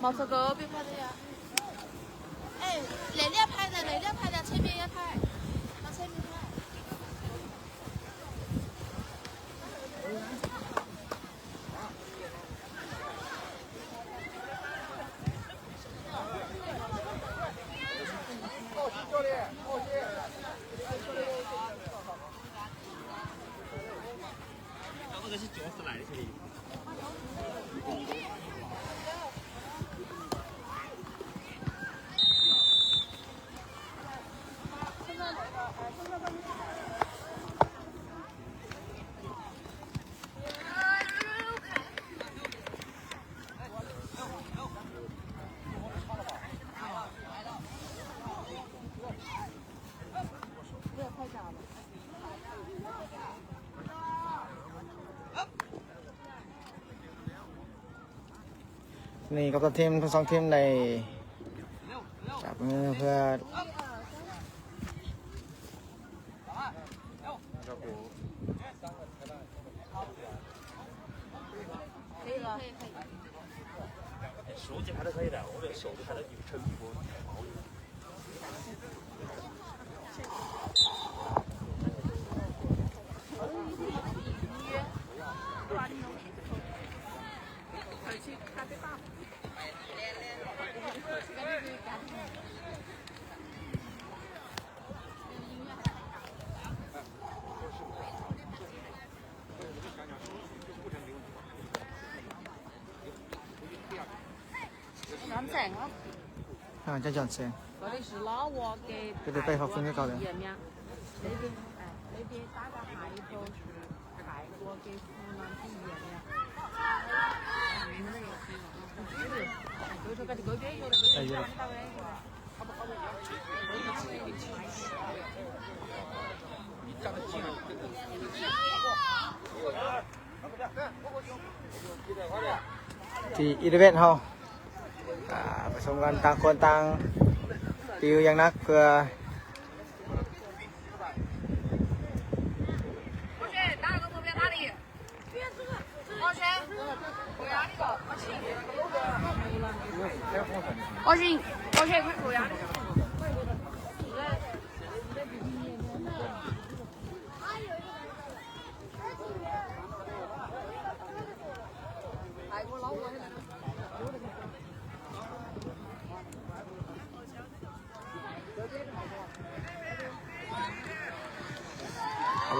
黄色狗别拍的呀。哎，雷烈拍的，雷烈拍的，前面也拍，往前面拍。教练，这个是脚是来的，兄弟。นี่กับทีมทั้งสองทีมในจับมือเพื่อ手机拍的可以的，我这手机拍的有成果。น้ำแสงเหรอ จะหย่อนเสียง 嗰啲是老挝嘅佢哋背後分咗嚿嘅。呢邊呢邊打個蟹都是泰國嘅湖南嘅鹽呀。ที่อีเวนต์เขาผสมกันต่างคนต่างติวอย่างนักเพื่อ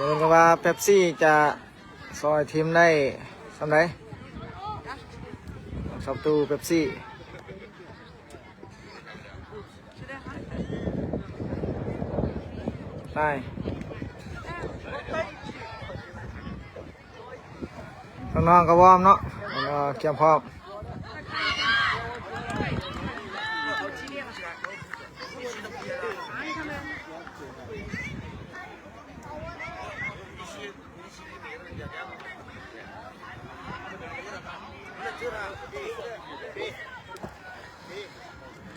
เดี๋ยวกันว่าเป๊ปซี่จะซอยทีมได้ทำไรชอบตู้เป๊ปซี่ได้น้องๆก็วอร์มเนาะเตรียมพร้อม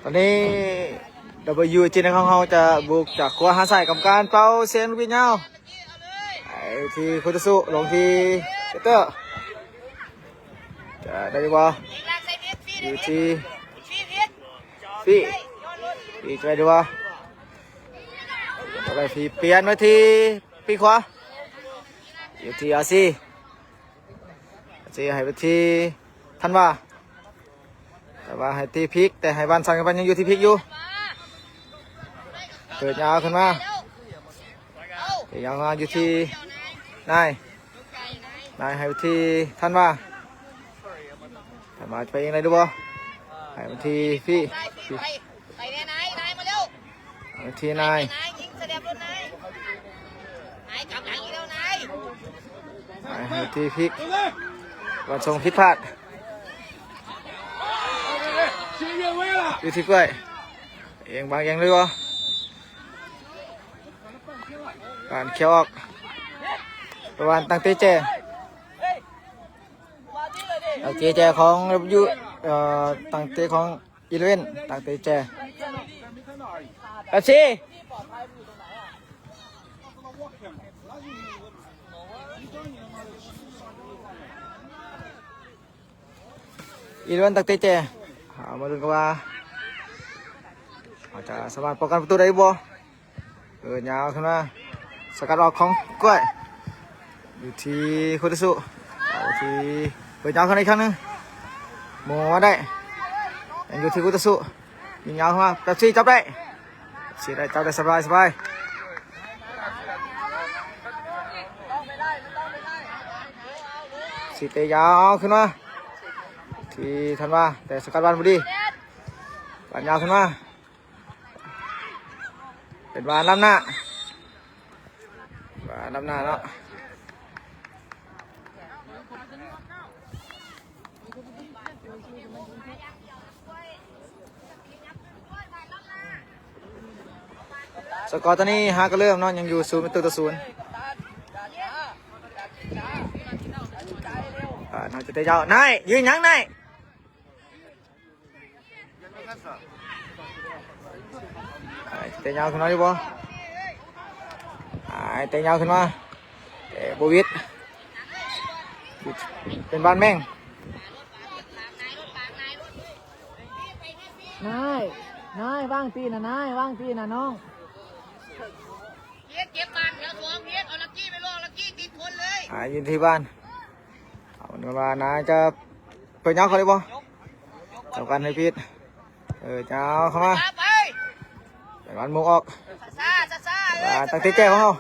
ตอนนี้Wจีนของเขาจะบุกจากขวาหาใส่กับการเป่าเซนวิญญาณที่คุตสุลงที่เซเตอร์จะได้ดีกว่าอยู่ที่พี่จะได้ดีกว่าต่อไปพี่เปลี่ยนมาที่พี่ขวาอยู่ที่อาซีให้ไปที่ทันว่าแต่ว่าให้ที่พิกแต่ให้บ้านสังกับบ้านยังอยู่ที่พิกอยู่เปิดยาวขึ้นมาเปิดยาวมาอยู่ที่นายให้ไปที่ทันว่าทันว่าไปยังไงดูบ่ให้ไปที่พี่ไปที่นายให้ไปที่พิกวันทรงพิษพลาดอยู่ที่กล้วยเองบางอย่างเลยวะการเขียวออกประมาณตั้งเตเจของยูตั้งเตของอีเลเวนตั้งเตเจแบบซี่อีเลเวนตั้งเตเจ มาดูกันว่าอาจจะสามารถป้องกันประตูได้บ่ยาวขึ้นมาสกัดออกของกล้วยอยู่ที่คุตสุเอาที่ยาวขึ้นอีกครั้งนึงมองมาได้ยังอยู่ที่คุตสุยิงยาวขึ้นมาแบบซี่จับได้ซี่ได้จับได้สบายซี่เตะยาวขึ้นมาที่ทันว่าแต่สกัดบอลพอดีบอลยาวขึ้นมาเป็นบอลล้ำหน้าเนาะสกอร์ตอนนี้ฮาก็เริ่มเนาะยังอยู่0-0น่าจะเตะยาวนายยืนยังนายเตะยาวขึ้นมาดิบ่เตะยาวขึ้นมาโบวิดเป็นบ้านแม่งนายว่างตีนะว่างตีนะน้องเก็บบ้านเดี๋ยวทวงเอาลักกี้ไปลงลักกี้ติดคนเลยยืนที่บ้านเอาเนื้อบ้านนะจะเปิดยาวเขาได้บ่จับกันให้พิษยาวเข้ามาเป็นบ้านมุกออกตั้งเตะเจ้ของเขา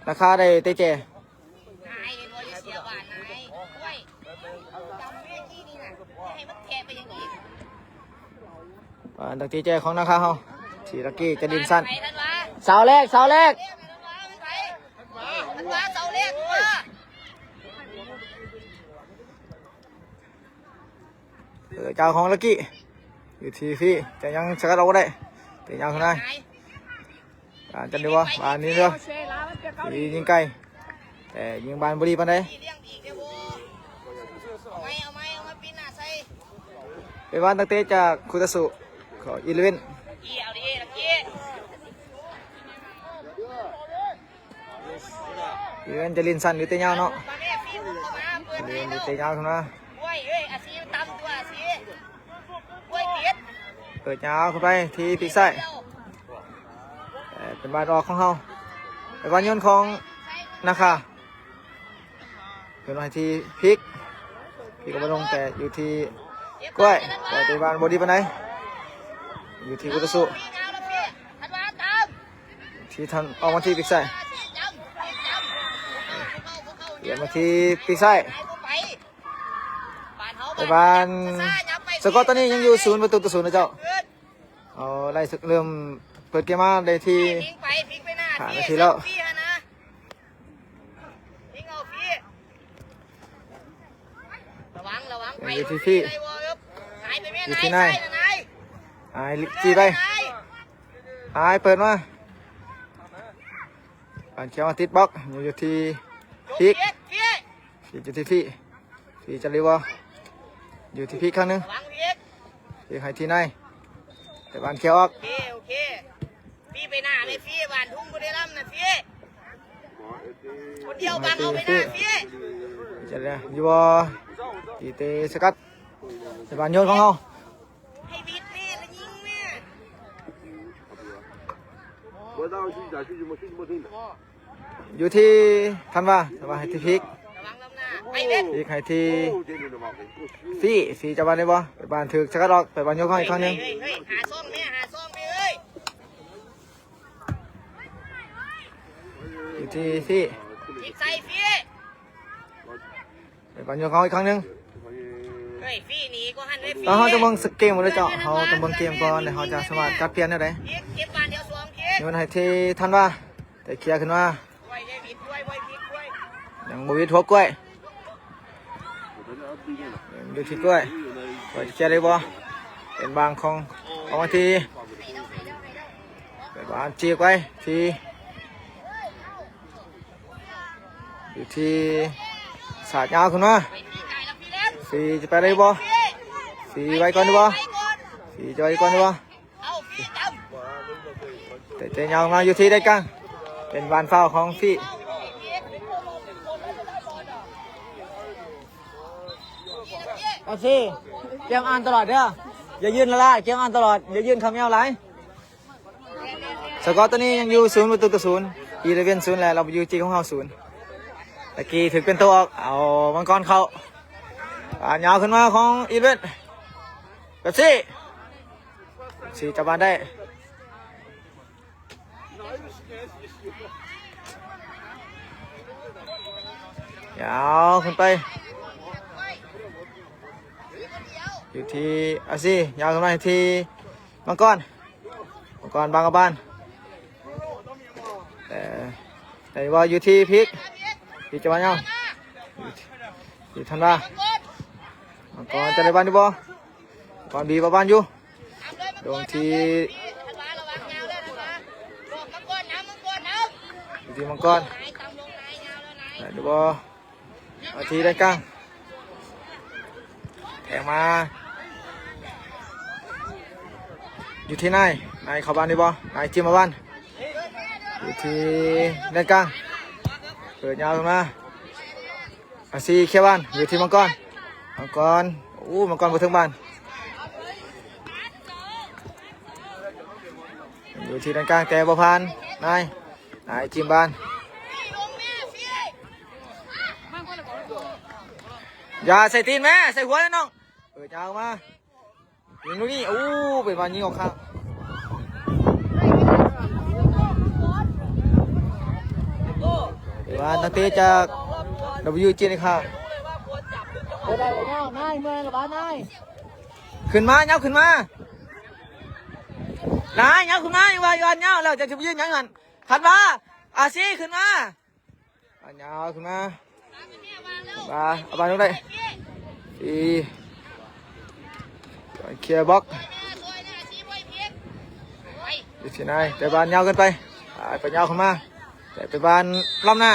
ราคาได้เตะเจ้ตั้งเตะเจ้ของราคาเขาทีลักกี้จะดินสั้นเสาแรกเจ้าของลักกี้อยู่ที่พี่จะยังสกัดเราได้แต่ยังคนนั้นจันดีวะบ้านนี้เด้อยิงไกลแต่ยิงบานบุรีปันได้เป็นบ้านตั้งเตะจากคุตสุขอ11จะลินสันหรือเตะยาวเนาะเรียนหรือเตะยาวขึ้นมาเปิดยาวขึ้นไปที่ปีกซ้ายเป็นบานออกของเฮาเป็นบานยนต์ของนาคาเป็นบานที่พลิกก็มาลงแต่อยู่ที่กล้วยแต่เป็นบานบอดี้ปันไหนอยู่ที่กุตสุที่ทันออกมาที่ปีกซ้ายเปลี่ยนมาที่ปีกซ้ายเป็นบานสกอร์ตอนนี้ยังอยู่0-0นะเจ้าเอาไล่เริ่มเปิดเกมมาได้ที่5 นาทีแล้วอยู่ที่พี่อยู่ที่นายจีไปเปิดมาปั่นเขียวมาติดบล็อกอยู่ที่พีกอยู่ที่พี่จะเรียกว่าอยู่ที่พีครั้งนึงพีให้ที่นายแต่ปั่นเขียวออกโอเคพี่ไปหน้าเลยพี่บ้านทุ่งบุรีรัมย์นะพี่คนเดียวบางเอาไปหน้าพี่จะเรียกอยู่ว่าตีเตะสกัดแต่ปั่นโยนของเขาให้บิดนี่แล้วยิงแม่อยู่ที่ทันว่าให้ที่พีกพีกให้ที่ฟีจะบ้านได้บ่ไปบ้านถึกสกัดออกไปบ้านโยนเขาอีกครั้งนึงหาซ่องแม่เอ้ยอยู่ที่ฟีใส่ฟีไปบ้านโยนเขาอีกครั้งนึงฟีหนีก็หันไว้ฟีเขาจะมองสเกมหมดเลยเจ้าเขาจะมองเกมก่อนเดี๋ยวเขาจะสามารถจัดเปลี่ยนได้ไหมเก็บบ้านเดียวสองเดี๋ยวมันให้ที่ทันว่าแต่เคลียร์ขึ้นมาอย่างบวิดหัวกล้วยดูที่กล้วยเคลียร์ได้บ่เป็นบางของมาทีเป็นบางจีกไว้ทีอยู่ที่สาดยาวขึ้นมาสีจะไปได้บ่สีไว้ก่อนได้บ่สีจะไว้ก่อนได้บ่แต่เจยาวมาอยู่ที่ได้กันเป็นบานเฝ้าของฟี่ เอาสิเกมอ่านตลอดเด้ออย่ายืนละล่ะเกมอ่านตลอดอย่ายืนคำยาวไหลสกอร์ตัวนี้ยังอยู่0-0อีเลเว่น0แล้วเราอยู่จีของเรา0ตะกี้ถึงเป็นตัวออกเอามังกรเข้ายาวขึ้นมาของอีเลเว่นแบบสี่จับบอลได้ยาวขึ้นไปอยู่ที่อาซียาวขึ้นมาที่มังกรบางกะบานแต่ว่าอยู่ที่พริกจังหวะยาวอยู่ทันว่ามังกรจะได้บ้านดีบ่ก่อนบีบ้านอยู่ลงที่อยู่ที่มังกรดูบ่เอาทีด้านกลางแทงมาอยู่ที่นายเข้าบ้านดีบ่นายจิ้มมาบ้านอยู่ที่ด้านกลางเปิดยาวขึ้นมาอาซีเขียวบ้านอยู่ที่มังกรมังกรมาถึงบ้านอยู่ที่ด้านกลางแต่บ่ผ่านนายจิ้มบ้านอย่าใส่ตีนแม่ใส่หัวนะน้องเปิดยาวมายิงลูกนี่เป็นบอลยิงออกข้างว่าตั้งแต่จาก WG นี่ค่ะขึ้นมาเงาขึ้นมาเงาขึ้นมาอยู่ว่าเงาแล้วจะยืนยังไงขันมาอาซีขึ้นมาเงาขึ้นมาเอาบอลลงได้เคลียร์บล็อกอยู่ที่ไหนแต่บอลเงาขึ้นไปเงาขึ้นมาแต่ไปบอลล้อมหน้า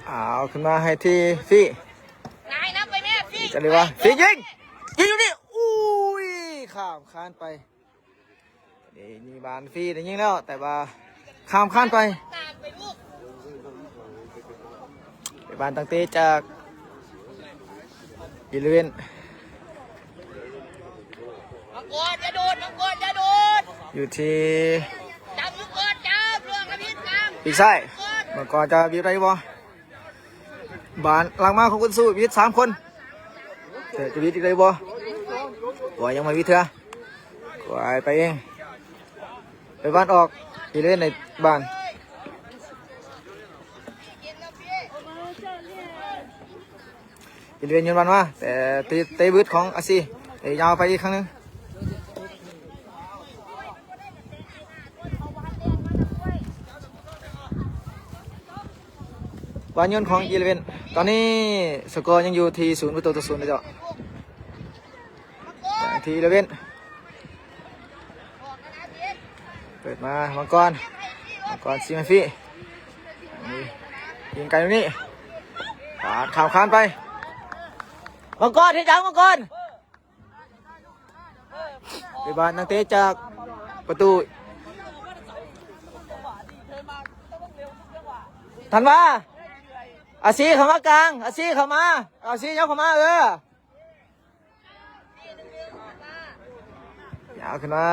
เอาขึ้นมาให้ที่ฟี่จะเลยวะฟี่ยิงอยู่นี่ข้ามข้านไปนี่บานฟี่ได้ยิงแล้วแต่ว่าข้ามข้านไปบานตั้งเตะจากอีเลเว่นมังกรจะโดดอยู่ที่จับเรื่องกระพริบปีกซ้ายมังกรจะบีบได้บ่บานหลังมาของคุณสู้วิทย์3 คนแต่จะวิทย์อีกได้บ่ยังไม่วิทย์เถอะไปเองไปบ้านออกอีเลเว่นในบ้านอีเลเว่นยืนบ้านมาแต่เตะบึ้ดของอาซียาวไปอีกครั้งนึงบอลยนของอีเลเว่นตอนนี้สกอร์ยังอยู่ที่0-0นะจ๊ะที่อีเลเว่นเปิดมามังกรซีแมฟี่ยิงไกลตรงนี้ข่าวคานไปมังกรที่จังมังกรไปบ้านนักเตะจากประตูทันว่าอาซีเข้ามากลางอาซีเข้ามาเยอะเข้ามายาวขึ้นมา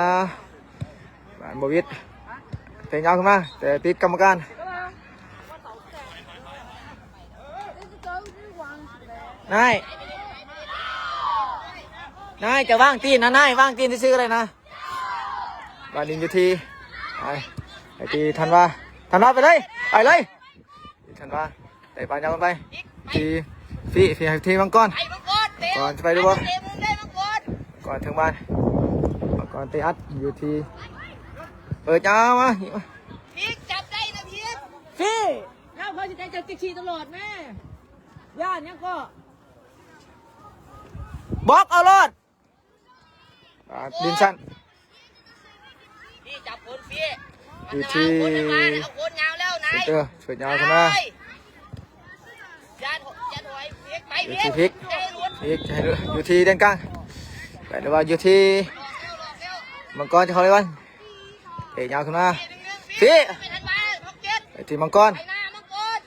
บ้านบวิทเตะยาวขึ้นมาแต่ติดกรรมการนายจะว่างตีนนะนายว่างตีนที่ซื้ออะไรนะบ้านดินอยู่ที่ไอ้ที่ทันว่าไปเลยทันว่าแต่ปานยาวกันไปทีที่มังกรก่อนจะไปดูบ่ก่อนถึงบ้านก่อนเตะอัดอยู่ที่เปิดยาวมาพีกจับได้นะพีกพี่ย่าพอจะจับติดฉี่ตลอดแม่ย่าเนี่ยก็บล็อกเอารอดดินชันพี่จับคนพี่อยู่ที่ เอาคนยาวแล้วนายเจอช่วยยาวขึ้นมา อย่า อย่าถอยพลิกไป อยู่ พลิ ที่ ก พลิก ให้หลุด พลิกให้อยู่ที่ด้านกลางไปหรือว่าอยู่ที่มังกรจะเขาเลยวันเตะยาวขึ้นมาพี่ ไปทันบ้านพักเจ็ด ไปที่มังกร ไปหน้ามังกร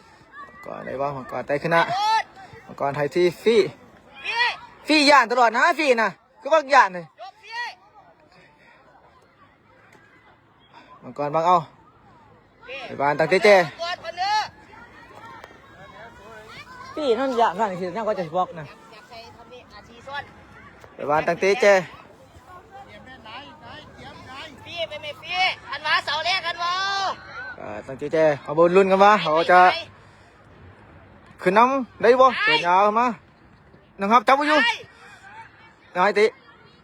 ก่อนได้บ่มังกรไต่ขึ้นหน้า โดด มังกรไทยที่ฟี่ พี่ ฟี่ย่านตลอดนะฟี่นะก็ว่าย่านเลย ยกพี่ มังกรบังเอา พี่ ไปบ้านตั้งเจ มังกรคนเนื้อ ฟี่นั่นย่านนั่นคือนั่นก็จะบอกนะ อยากใช้ทำนี่อาชีซ่อน ไปบ้านตั้งเจ พี่ไปไหมพี่ทันบ้าเสาแรกกันวะ ตั้งเจเอาบนลุ้นกันว่าเขาจะขึ้นน้ำได้บ่เตะยาวขึ้นมานะครับจับไว้อยู่นายเตะ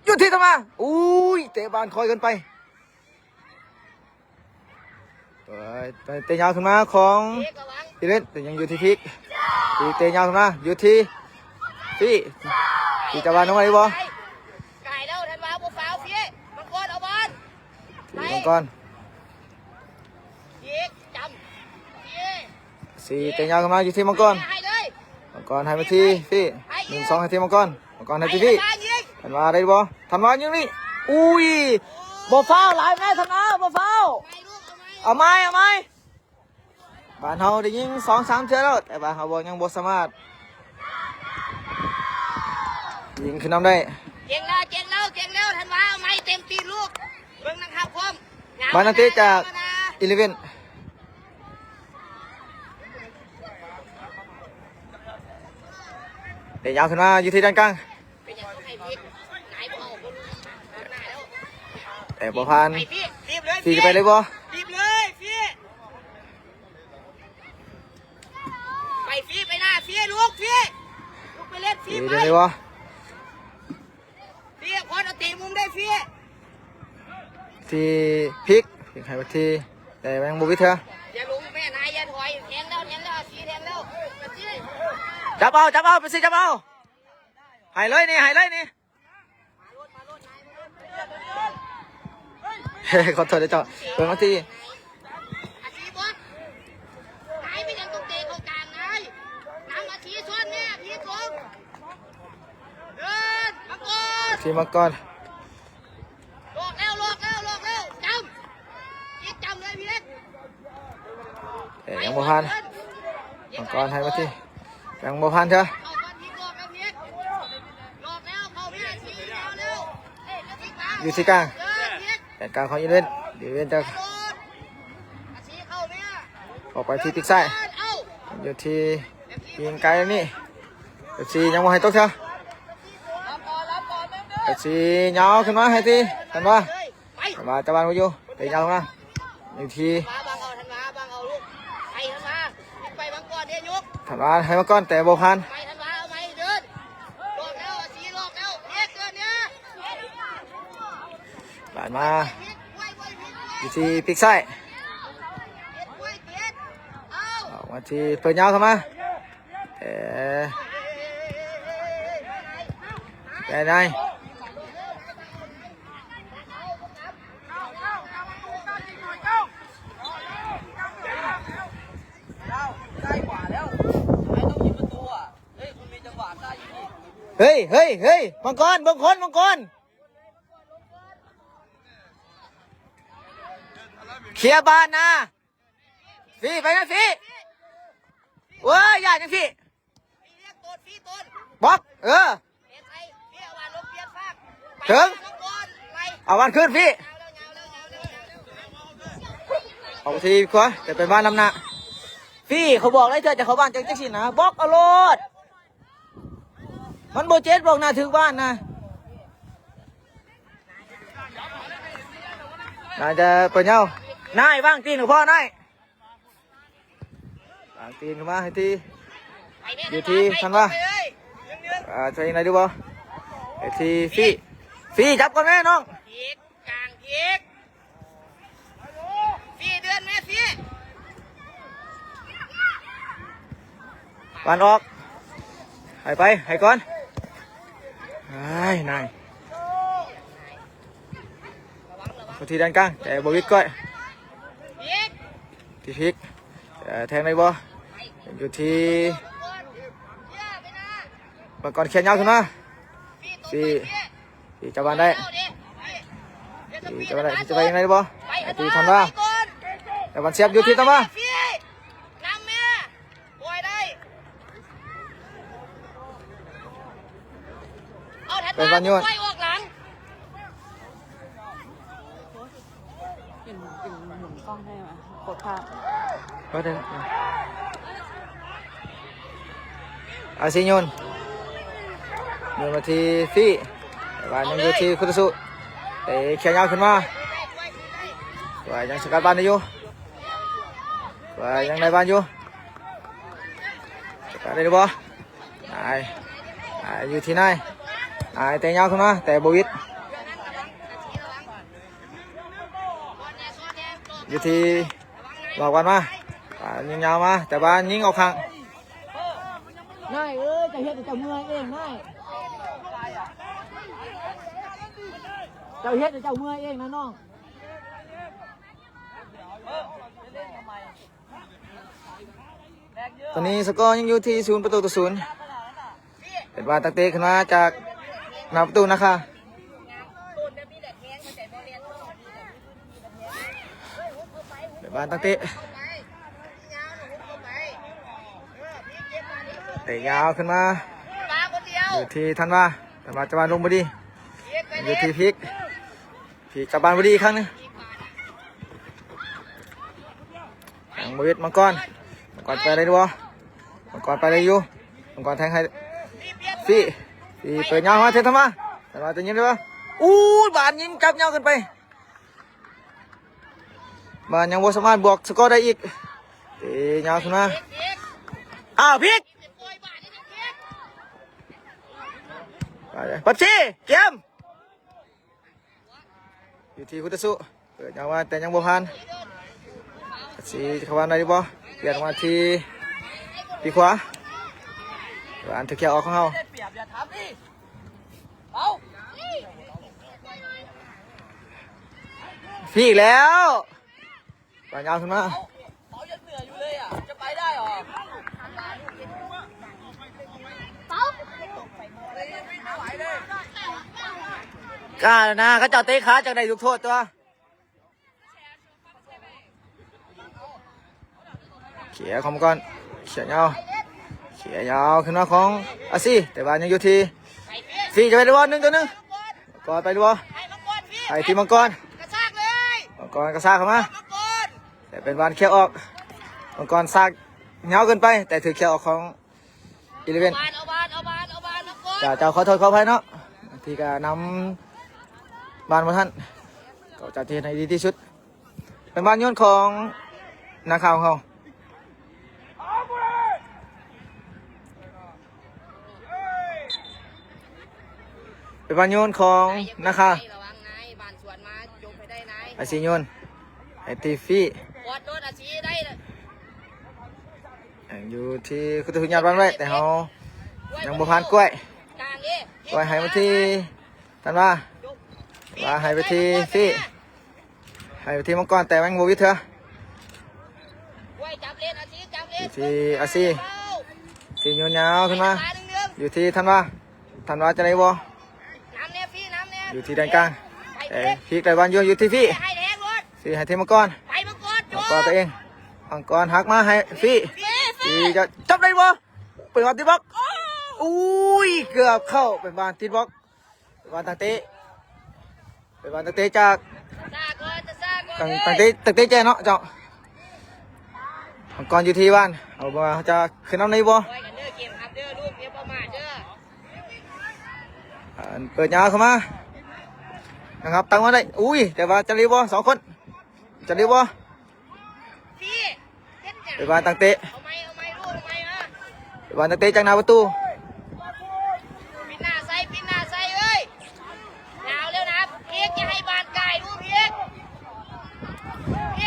ยุติธรรมาอุ้ยเตะบานคอยกันไปเตะยาวขึ้นมาของ พี่ระวัง พี่เล่นแต่ยังอยู่ที่พลิกพี่เตะยาวขึ้นมาอยู่ที่พี่จะวานน้องอะไรบ่ ไก่แล้วทันบ้าบัวฟ้าวพี่มังกรเอาบอล พี่มังกร พี่จำพี่ สี่เตะยาวขึ้นมาอยู่ที่มังกร ให้เลย มังกรให้มาที่พี่1-2ให้ที่มังกรให้ที่พี่ ทันวาได้บ่ทันวาอยู่นี่อุ้ยบ่ฟาวหลายแม่ทันวาบ่ฟาวเอาไม้บ้านเฮาได้ยิง2-3เทื่อแล้วแต่บ้านเฮาบ่ยังบ่สามารถยิงขึ้นน้ำได้ เก่งแล้วทันวาเอาไม้เต็มตีลูกเบิ่งนะครับพร้อม บ้านนันติจาก11เดี๋ยวยาวขึ้นมาอยู่ที่ด้านกลาง เป็นอย่างต้องให้พลิกไหนบ่เอาคนหน้าแล้ว แต่บ่ผ่าน ไปพี่รีบเลย พี่จะไปเลยบ่ รีบเลยพี่ไปพี่ไปหน้าพี่ลูกไปเล่นพี่ พี่ ไป จะไปเลยบ่ พี่พอเอาตีมุมได้พี่ ที่พลิกให้มาที่แต่ยังบ่วิเถอะ อย่าลงแม่นายอย่าถอยแทงแล้วสีแทงแล้วไปสิ จับเอาไปสิจับเอาให้เลยนี่เฮ้ขอโทษเด้อเจ้าเปิดมาที่ อาชีพบนายไม่ยังต้องเตะเข้ากลางนายนำอาชีพส่วนแม่พี่ตรงเดินมังกร ที่มังกร ลอกแล้วจำยิงจำเลยพี่เล็ก แต่ยังบ่ผ่านมังกรให้มาที่ยังบ่ผ่านเถอะ เข้าบอลพี่ลอกแล้วพี่ลอกแล้วเข้าพี่ชี้แล้วเร็วอยู่ที่กลาง เดินพี่ แต่กลางของอีเวนต์อีเวนต์จะ โดนอาชีพเข้าเนี่ย ออกไปที่ติ๊กซ้าย เอ้า อยู่ที่ยิงไกลนี่เอฟซียังบ่ให้ตกเถอะ รับก่อนแม่งเด้อ เอฟซียาวขึ้นมาให้ที่ทันว่า ไป ทันว่าจะวางไว้อยู่เตะยาวขึ้นมาอยู่ที่ มาบังเอาทันมาบังเอาลูกไปทันมาไปบังก่อนเดี๋ยวยก ทันว่าให้มังกรแต่บ่ผ่าน ไปทันมาเอาไหมเดินลอกแล้วอาชีพลอกแล้วเอ็กเดินเนี่ย หลานมา พลิกไว้พลิก อยู่ที่ติ๊กซ้าย ไว้เอ็กเอา ออกมาที่เปิดยาวเข้ามาแต่ได้เฮ้ยมังกรเคลียร์บ้านนะฟีไปนะฟีเว้ยอย่าจังฟี พี่เรียกต้นพี่ต้น บล็อกเปลี่ยนไปพี่เอาวานลบเปลี่ยนฟาก ถึง มังกรไป เอาวันขึ้นพี่ ออกทีขวาจะไปบ้านลำหนาพี่เขาบอกเลยเธอจะเข้าบ้านจังสินะบล็อกเอารถมันโบเจ็ตบอกนะถึงบ้านนะน่าจะเปิดเงานายว่างตีนของพ่อนายว่างตีนเข้ามาให้ที อยู่ที่ทันวะ ใช่ไหนดูบ่ไอ้ทีฟี่จับก่อนแม่น้อง พีกกลางพีกพี่เดือนแม่พี่ ปานออกให้ก่อนนายมาทีด้านกลางแต่บวิดก้อย พีก ที่พลิกแทงในบ่อยู่ที่ มังกรเขียนยาวขึ้นมา พี่ พี่จับบ้านได้พี่จับบ้านได้พี่จะไปยังไงบ่ไอ้ตีทำว่าแต่วันเสียบอยู่ที่ทำว่า พี่นำแม่ปล่อยได้เอาแถวตาปล่อยออกหลัง เห็นหมุนกล้องได้ไหมกดภาพ ก็ได้อาซิโยนมาที่ฟี่แต่ว่ายังอยู่ที่คุตสุแต่เขียนยาวขึ้นมาว่ายังสกัดบ้านได้อยู่ว่ายังในบ้านอยู่สกัดได้หรือเปล่าอยู่ที่ไหนแต่ยาวขึ้นมาแต่บวิดอยู่ที่บอกวันมายิงยาวมาแต่บ้านยิงออกข้าง นายจะเฮ็ดจะเมื่อยเองนายเจ้าเฮ็ดเจ้าเมื่อยเองนะน้อง ตอนนี้สกอร์ยังอยู่ที่0-0เป็นบาตักเตะขึ้นมาจากหน้าประตูนะคะเป็นบาตักเตะเตะยาวขึ้นมาอยู่ที่ทันว่าจะมาลงบดีอยู่ที่พลิกจับบานบดีอีกครั้งนึงทางบวิดมังกรไปเลยดูมังกรไปเลยอยู่มังกรแทงให้ฟี่เปิดเงามาเททำมาแต่ว่าจะยิงได้ปะอู้บานยิงจับเงาขึ้นไปบานยังบ่สามารถบวกสกอร์ได้อีกเตะเงาขึ้นมาอ้าวพลิกปัดชีเกมอยู่ที่คุตสุเปิดเงามาแต่ยังบ่ผ่านปัดชีเข้ามาได้ดีบ่เปลี่ยนมาที่ปีขวาอันถือแค่ออกของเขาพี่อีกแล้วปล่อยยาวขึ้นมากล้าแล้วนะเขาเจ้าเตะขาจากไหนลูกโทษตัวเขี่ยคอมก่อนเขี่ยยาวขึ้นมาของอาซี่แต่ว่ายังอยู่ที่ฟี่จะไปดูบอล1-1ก่อนไปดูบอลไปทีมังกรมังกรกระซากเข้ามาแต่เป็นบอลเขี่ยออกมังกรซากเงาเกินไปแต่ถือเขี่ยออกของอิเลเวนจะขอโทษขออภัยเนาะที่ก็นำบอลมาท่านก็จะที่ในดีที่สุดเป็นบอลโยนของนักข่าวของเขาเป็นบอลโยนของนะคะไอซีโยนไอตีฟี่อยู่ที่คุณตุญญาบ้านไว้แต่เขายังบ่ผ่านกล้วยให้มาที่ทันว่าให้ไปที่ฟี่ให้ไปที่มังกรแต่แมงโมวิทเถอะอยู่ที่อาซีซีโยนยาวขึ้นมาอยู่ที่ทันว่าจะได้บ่อยู่ที่ด้านกลางพี่ไก่บอลอยู่ที่ฟี่ให้ที่มังกรตัวเองมังกรหักมาให้ฟี่จะจับได้บ่เปิดบอลติดบล็อกอุ้ยเกือบเข้าเป็นบอลติดบล็อกเป็นบอลตั้งเตะจากตั้งเตะแจเนาะเจ้ามังกรอยู่ที่บ้านเอาบ่จะขึ้นน้ำในบ่เปิดยาวเข้ามานะครับตั้งมาได้อุ้ยแต่ว่าจะรีบ2คนจะรีบไปบ้านตั้งเตะไปบ้านตั้งเตะจากหน้าประตูปิดหน้าใส่เอ้ยหนาวแล้วนะเพียกอย่าให้บานไก่ดูเพียก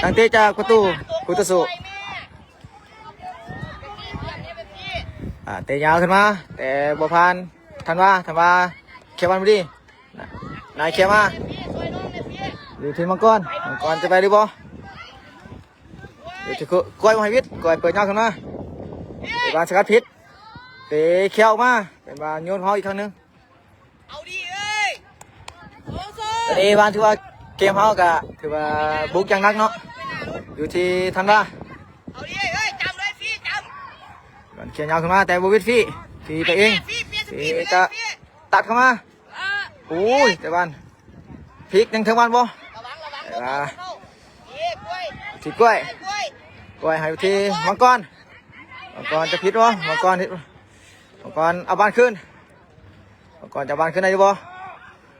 ตั้งเตะจากประตูคุตสุเตะยาวขึ้นมาแต่บ่ผ่านทันว่าเขียวมันพอดีนายเขียวมาอยู่ที่มังกรจะไปหรือบ่อยู่ที่กล้วยมหาวิทย์กล้วยเปิดยาวขึ้นมาเปิดบานสกัดพิษ เตะเขียวมาเป็นบานโยนเขาอีกครั้งหนึง เอาดิเอ้ย ตอนนี้บานถือว่าเกมเขาก็ถือว่าบุกอย่างหนักเนาะอยู่ที่ทันว่า เอาดิเอ้ยจำเลยพี่จ บานเขียนยาวขึ้นมาแต่บวิดฟี่ฟี่ไปเอง ำพี่เปลี่ยนส ฟี่ ปีดไปเล จะ ยพี่ ตัดเข้ามาโอ้ยแต่บานพลิกยังถึงบานบ่ ระวังเข้าพี่กล้วย ที่กล้วย กล้วย กล้วยให้อยู่ที่มังกรจะพิษวะมังกรเอาบานขึ้นมังกรจะเอาบานขึ้นได้หรือบ่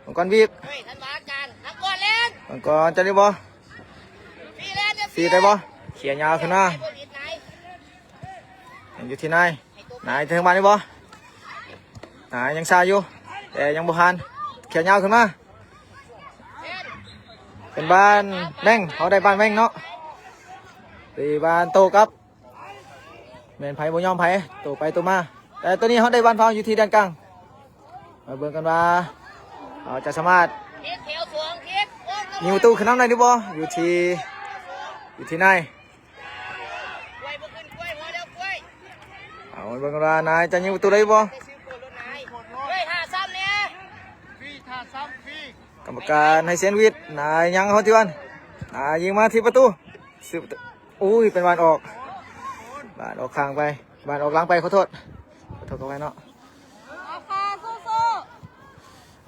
มังกรบีบ เฮ้ยทันวาการทำก่อนเล่น มังกรจะได้บ่ พี่เล่นเนี่ย สีได้บ่เขียนยาวขึ้นมา ไอ้บอลอิดไหน ยังอยู่ที่นายถึงบานได้บ่นายยังซาอยู่แต่ยังบ่ทันเขียนยาวขึ้นมา เล่น เป็นบ้านแม่งเขาได้บ้านแม่งเนาะตีบ้านโตกับแม่นไผ่บ่ยอมไผ่โตไปโตมาแต่ตัวนี้เขาได้บ้านฟังอยู่ที่ด้านกลางมาเบิ่งกันว่าเขาจะสามารถ เทวสวงเทปโอ้ย ยิงประตูขึ้นน้ำได้หรือบ่อยู่ที่นาย กล้วยบ่ขึ้นกล้วยหัวเดียวกล้วย เอามาเบิ่งกันว่านายจะยิงประตูได้บ่ ไปซื้อโคโรนายเฮ้ย53เนี่ย กรรมการให้เซนวิทย์นายยังเขาที่วันนายยิงมาที่ประตูสิบประตูอุ้ยเป็นบานออกข้างไปบานออกหลังไปขอโทษกันไปเนาะ อาคาสู้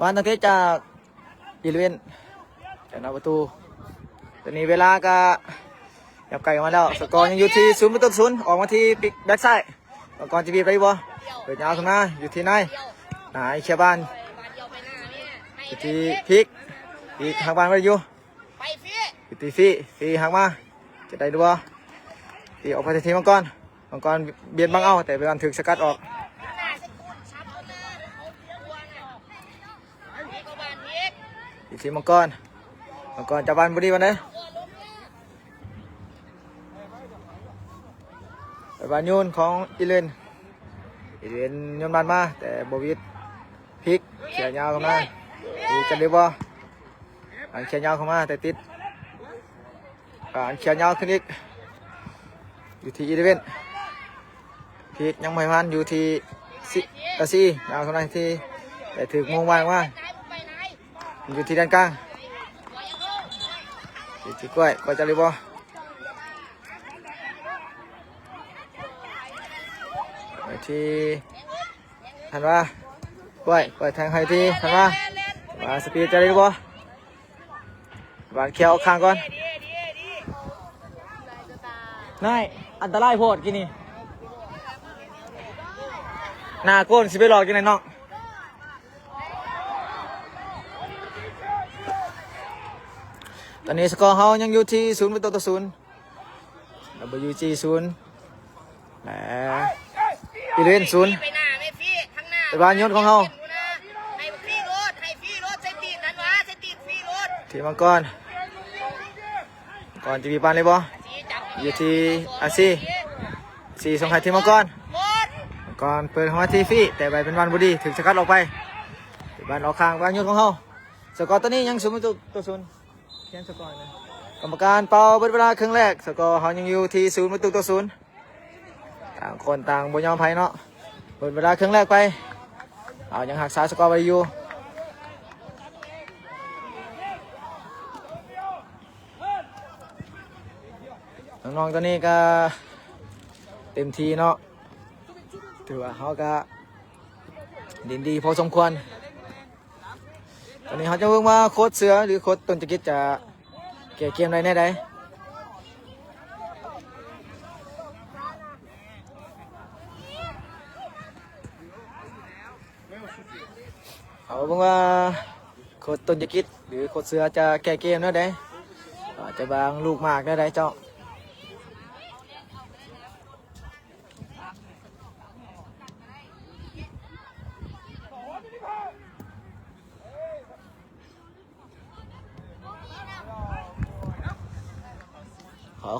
วันตั้งแต่จากอีเลเวนจากหน้าประตูตอนนี้เวลาก็ยับไกลกันมาแล้วสกอร์ยังอยู่ที่0-0ออกมาที่ปิกแบ็กไซด์ก่อนจะบีบไปบ่เปิดยาวขึ้นมาอยู่ที่นายเคลียร์บ้าน บาทเดียวไปหน้าเนี่ยให้ อยู่ที่พลิกอีกห่างบ้านไม่ได้อยู่ ไปพี่ อยู่ที่ฟี่ห่างมาจะได้ดูบ่ฟี่ออกไปทีมังกรเบียดบังเอาแต่เป็นการถึกสกัดออก หน้าสกุลชับเอาหน้าเอาตัวน่ะพี่ก็บ้านพี่ อยู่ที่มังกรจะบ้านบุรีวันไหนไปบ้านยูนของอีเลนโยนบ้านมาแต่บวิดพลิกเขียยาวเข้ามาดูจะได้บ่อันเขียยาวเข้ามาแต่ติดอันเขียยาวขึ้นอีกอยู่ที่อีเลนพลิกยังไม่พันอยู่ที่ซียาวเข้ามาที่แต่ถึกมงวางว่า ไหนมึงไปไหน อยู่ที่ด้านกลาง ตัวยังเอา อยู่ที่กล้วยจะได้บ่ไปที่ทันว่ากล้วยแทงให้ที่ทันว่าสปีดจะได้บ่หวานเขียวข้างก่อนนายอันตรายโพดกินนี่หน้าโกนสิไปหลอกกินไหนน้องตอนนี้สกอร์เขายังอยู่ที่0-0 WG 0และอีเลน0 ไปหน้าไม่พี่ข้างหน้า แต่บ้านยศของเขา ให้พี่รถใส่ตีนนั่นวะใส่ตีนพี่รถ ทีมังกรก่อนจะมีปานเลยบ่ สีจับ อยู่ที่อาซีส่งให้ทีมังกร หมด มังกรเปิดเข้ามาที่ฟี่แต่ไปเป็นวันบุรีถึงสกัดออกไปบ้านออกข้างบ้านยศของเขาสกอร์ตัวนี้ยัง0-0เขียนสกอร์นะกรรมการเป่าเบิดเวลาครึ่งแรกสกอร์เขายังอยู่ที่0-0ต่างคนต่างบ่ยอมแพ้เนาะเบิดเวลาครึ่งแรกไปเอายังหักษาสกอร์ไว้อยู่น้องๆตอนนี้ก็เต็มทีเนาะถือว่าเขาก็ดินดีพอสมควรตอนนี้เขาจะเพิ่งมาโค้ชเสือหรือโค้ชต้นจะคิดจะแก้เกมอะไรแน่ใดเอาเพิ่งว่าโค้ชต้นจะคิดหรือโค้ชเสือจะแก้เกมแน่ใดจะบางลูกมากแน่ใดเจ้า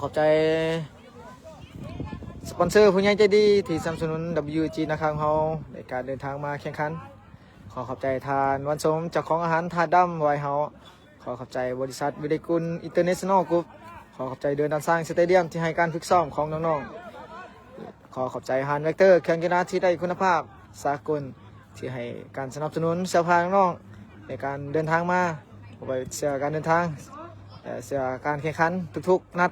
ขอบใจสปอนเซอร์ผู้ใหญ่ใจดีที่สนับสนุน WG นะครับเขาในการเดินทางมาแข่งขันขอบใจทานวันสมเจ้าของอาหารทาดำไวเฮาขอบใจบริษัทวิเดกุลอินเตอร์เนชั่นแนลกรุ๊ปขอบใจเดินทางสร้างสเตเดียมที่ให้การฝึกซ้อมของน้องๆ ขอขอบใจฮันเวกเตอร์เครื่องกีฬาที่ได้คุณภาพสากลที่ให้การสนับสนุนเสื้อผ้าน้องๆในการเดินทางมาไว้เสื้อการเดินทางเสื้อการแข่งขันทุกๆนัด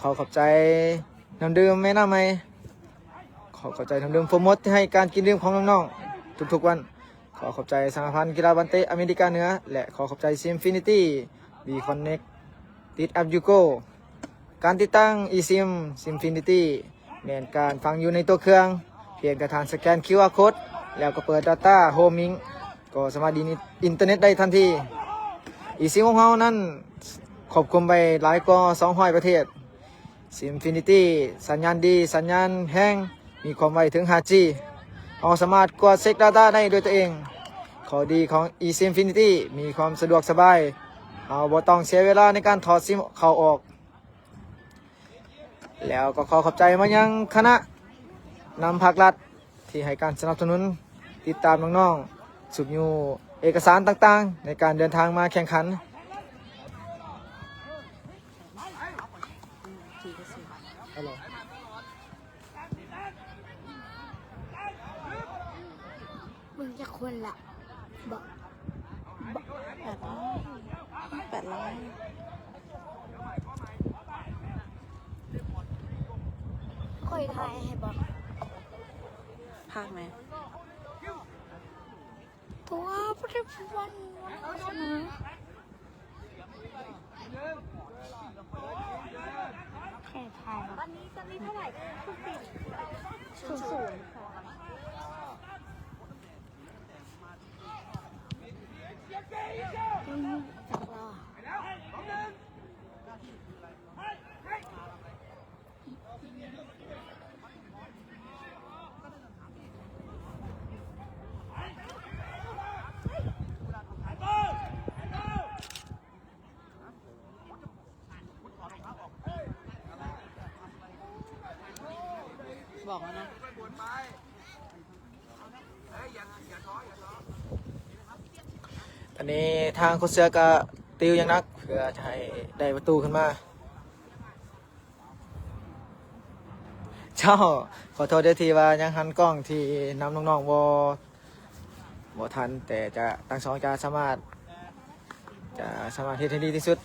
ขอขอบใจน้ำดื่มแม่น้ำไหมขอขอบใจน้ำดื่มโฟมดที่ให้การกินดื่มของน้องๆทุกๆวันขอขอบใจสหพันธ์กีฬาบันเตะอเมริกาเหนือและขอขอบใจซิมฟินิตี้บีคอนเน็กติดแอปยูโกการติดตั้ง eSIM Simfinity แม่นการฟังอยู่ในตัวเครื่องเพียงแต่ทานสแกน QR Code แล้วก็เปิด Data Homing ก็สามารถดินอินเทอร์เน็ตได้ทันที eSIM ของเรานั้นครอบคลุมไปหลายกว่า200ประเทศ Simfinity สัญญาณดีสัญญาณแห้งมีความไวถึง 5G เราสามารถกดเช็ค Data ได้ด้วยตัวเองข้อดีของ eSimfinity มีความสะดวกสบายเราบ่ต้องเสียเวลาในการถอดซิมเข้าออกแล้วก็ขอขอบใจมายังคณะนำภาครัฐที่ให้การสนับสนุนติดตามน้องๆสุบยูเอกสารต่างๆในการเดินทางมาแข่งขัน มึงจะคนละบอก 800ค่อยทายให้บอก ภาคไหม ตัวพุทธวันชนะแค่ทายตอนนี้เท่าไหร่ศูนย์ค่ะจับรอ บอกแล้วนะ ตอนนี้ทางโค้ชเสือก็ติวอย่างนักเพื่อจะให้ได้ประตูขึ้นมาเจ้าขอโทษด้วยทีว่ายังหันกล้องที่นำน้องๆบ่ทันแต่จะตั้งสองจะสามารถเฮ็ดให้ดีที่สุด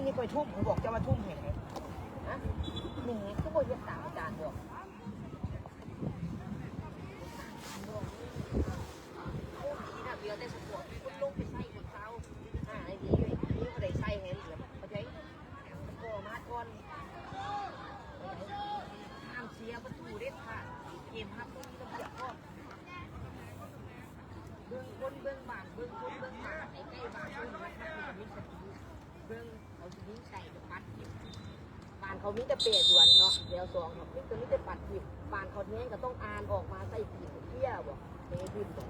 นี่ไปทุ่มผมบอกจะมาทุ่มเห็นไหมฮะหนึ่งนี้คือโบยตามอาจารย์บอกเดี๋ยวได้สปอร์ตคุณลงไปใส่คนเท้าไอ้ดีนี่ก็ได้ใส่เห็นเหรอเขาใช้ตะโกมาก่อนห้ามเสียประตูเด็ดขาดเกมห้ามต้องเสียก่อนเบื้องบนเบื้องบานเบื้องบนเบื้องหน้าไอ้ใกล้บานเบื้องหลังมันคือจะมีเบื้องเขาจะยิงใส่กับปัดบานเขามีแต่เปียส่วนเนาะเดี๋ยวสองนี่ตัวนี้จะปัดผิดบานเขาเนี้ยก็ต้องอ่านออกมาใส่ผิดเที่ยวบ่เทผิดบ่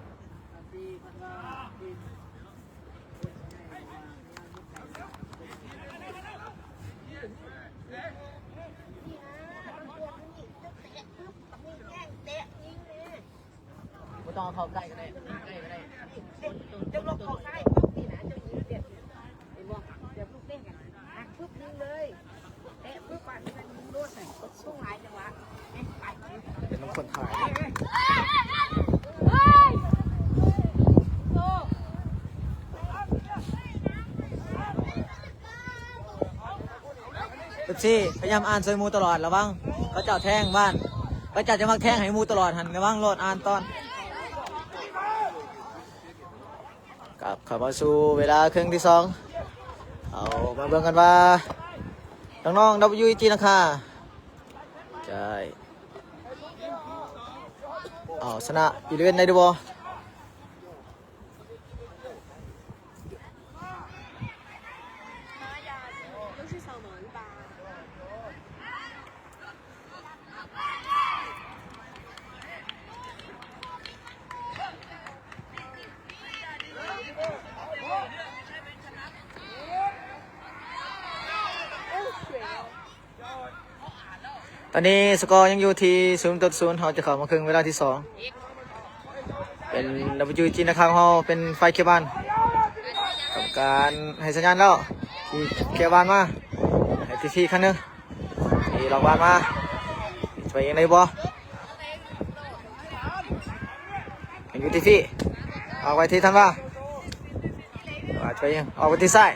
ไม่ต้องเข้าใกล้ก็ได้ใกล้ก็ได้เจ้าลงเข้าใกล้ปุ๊บนี่นะเจ้ายิงเด็ดเห็นบ่เดี๋ยวปุ๊บเล่นกันหักปุ๊บยิงเลยเตะปุ๊บปัดมันยิงโดนใส่ช่วงหลายจังหวะไป เป็นน้องคนถ่ายตุ๊ซี่พยายามอ่านซอยมูตลอดระวังเขาเจ้าแทงบ้านเขาเจ้าจะมาแทงให้มูตลอดหันระวังโลดอ่านตอนกลับเข้ามาสู่เวลาครึ่งที่สองเอามาเบิ่งกันว่าน้องๆ WEG นะคะใช่เอาชนะอีเลเว่นได้ด้วยบ่ ตอนนี้สกอร์ยังอยู่ที่0-0เราจะเข้ามาครึ่งเวลาที่ 2เป็น WG จีนนะครับเราเป็นไฟเคบานกับการให้สัญญาณแล้วที่เคบานมาให้ที่คันนึงที่ลองบานมาไปยังไงบ่อยู่ที่ออกไปที่ทันว่าไปยังออกไปที่ซ้าย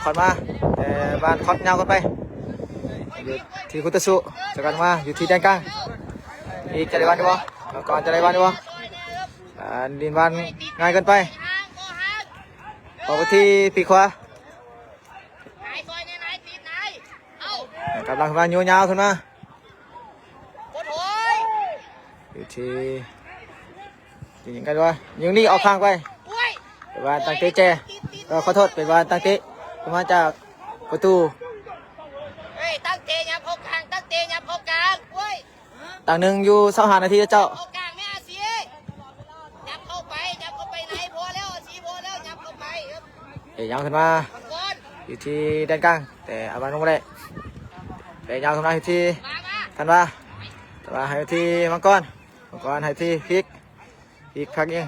คอนมาแต่บานคอนยาวกันไปอยู่ที่คุตสุจากกันมาอยู่ที่แดนกลางอีกจะได้บานดีบ่ก่อนจะได้บานดีบ่ดินบานง่ายเกินไปออกไปที่ปีกขวากำลังมาโยนยาวขึ้นมาอยู่ที่ยิงกันวะยิงนี่ออกข้างไปเป็นบานตั้งเตะเจขอโทษเป็นบานตั้งเตะมาจากประตูตั้งเตะยับเข้ากลางตั้งเตะยับเข้ากลางเว้ย ต่างหนึ่งอยู่25 นาทีเจ้าเข้ากลางไม่อาชียับเข้าไปไหนพอแล้วอาชีพอแล้วยับเข้าไปครับยาวขึ้นมาอยู่ที่แดนกลางแต่อาบานลงไม่ได้แต่ยาวขึ้นมาอยู่ที่ทันว่าให้ที่มังกรให้ที่พริกพักเอง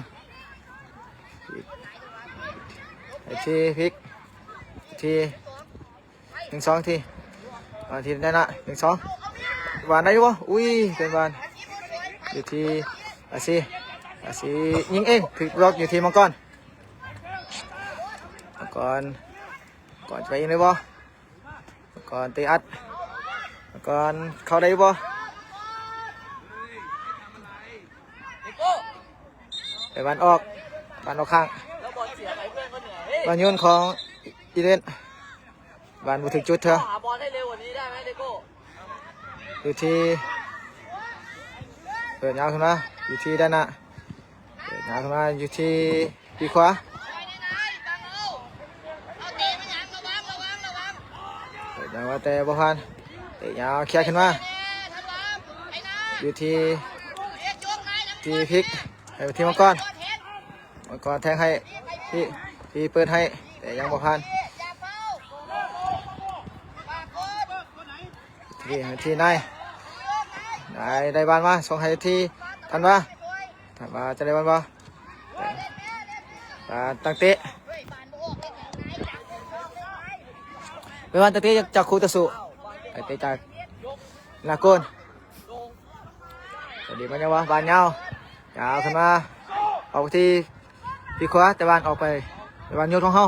ให้ที่พริกที่1-2ทีทีได้ละ1-2วานได้ปะอุ้ยเป็นวานอยู่ที่อาซียิงเองถึกบล็อกอยู่ที่มังกรก่อนจะไปยิงได้ปะก่อนตีอัดก่อนเข้าได้ปะไปบานออกข้างบานโยนของอีเลนบานบุถึงจุดเถอะอยู่ที่เปิดยาวขึ้นมาอยู่ที่ด้านหน้าเปิดยาวขึ้นมาอยู่ที่ปีกขวาเปิดยาวแต่บ่ผ่านเตะยาวเคลียร์ขึ้นมาอยู่ที่พลิกให้ที่มังกรแทงให้ที่เปิดให้แต่ยังบ่ผ่านที่นายได้บานมาส่งให้ที่ทันว่าจะได้บานบ่ตั้งเตะเป็นวันตั้งเตะจากคูตะสุเตะจากนาโกนดีมันยังวะบานยาวขึ้นมาออกที่ปีขวาแต่บานออกไปบานโยนของเฮา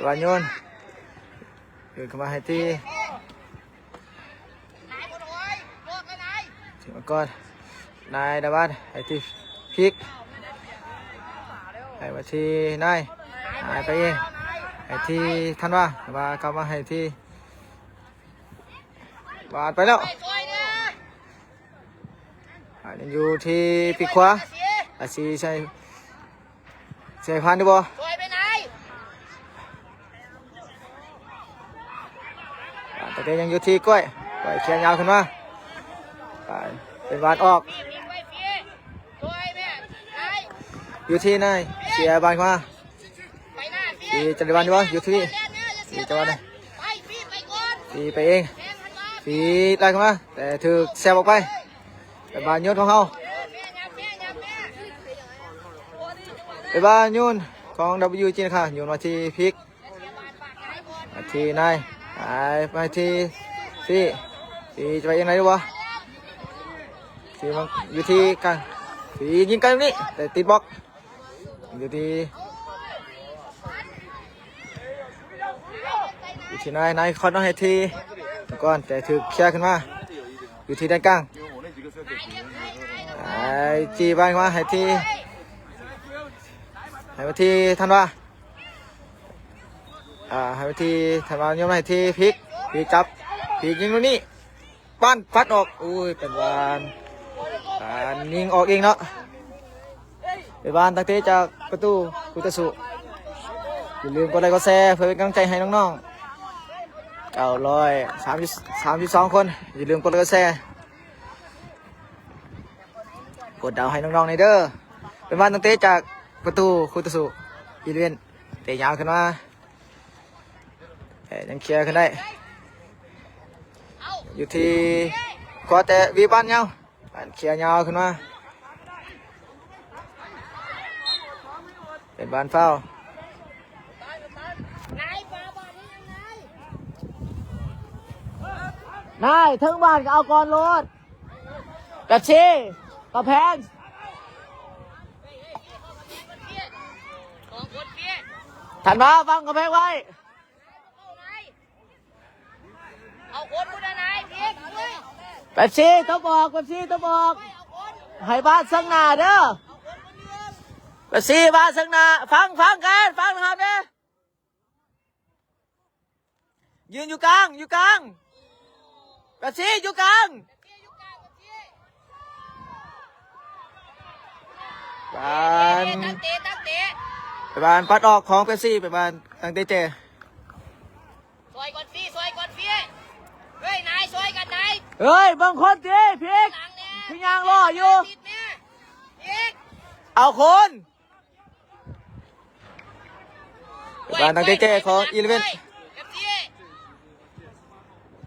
บานโยนขึ้นมาให้ที่มังกรนายดาบานให้ที่พริกให้มาที่นายหายไปเองให้ที่ท่านว่าเข้ามาให้ที่บานไปแล้วยังอยู่ที่ปีกขวาอาซีใช่พันธุ์ได้บ่แต่เดี๋ยวยังอยู่ที่กล้วยเขียนยาวขึ้นมาเป็นบานออกอยู่ที่นายเสียบานมาที่จันทร์บานดีบ่อยู่ที่จันทร์บานที่ไปเองที่ไล่ขึ้นมาแต่ถือแซวออกไปเป็นบานโยนของเขาเป็นบานโยนของ WG นะคะโยนมาที่พริกที่นายไปที่จะไปยังไงดีวะที่มันอยู่ที่กันที่ยิงกันตรงนี้แต่ติดบล็อกอยู่ที่นายคอนต้องให้ที่ก่อนแต่ถือเคลียร์ขึ้นมาอยู่ที่ด้านกลางจีบ้านมาให้มาที่ทันว่าให้มาที่ทันว่าโยนให้ที่พริกจับพริกยิงตรงนี้ปั้นฟัดออกอุ้ยเป็นวานยิงออกเองเนาะเป็นวานตั้งเตะจากประตูคุตสุอย่าลืมกดไลค์กดแชร์เพื่อเป็นกำลังใจให้น้องๆ932 คนอย่าลืมกดไลค์กดแชร์กดดาวให้น้องๆในเด้อเป็นวานตั้งเตะจากประตูคุตสุอีเวนเตะยาวขึ้นมา แต่ยังเคลียร์ขึ้นได้อยู่ที่ก็แต่วีบ้านเงาเคลียร์เงาขึ้นมาเป็นบ้านเฝ้านายทั้งบ้านก็เอาก่อนรถแบบชีกระแพงถันมาฟังกระแพงไว้เอาคนพูดอะไรพี่ด้วย แบบชีต้องบอกแบบชีต้องบอกให้บ้านสังหน้าเด้อแบบชีบ้านสังหน้าฟังกันฟังนะครับเนี่ยยืนอยู่กลางแบบชีอยู่กลางบ้านไปบ้านปัดออกของเป๊ปซี่ไปบ้านตั้งเตเจ ซอยก่อนพี่เฮ้ยนายซอยกันนาย เฮ้ยบางคนตีพริกพี่ยางรออยู่เอาคนไปบ้านตั้งเตเจของอีเลเวน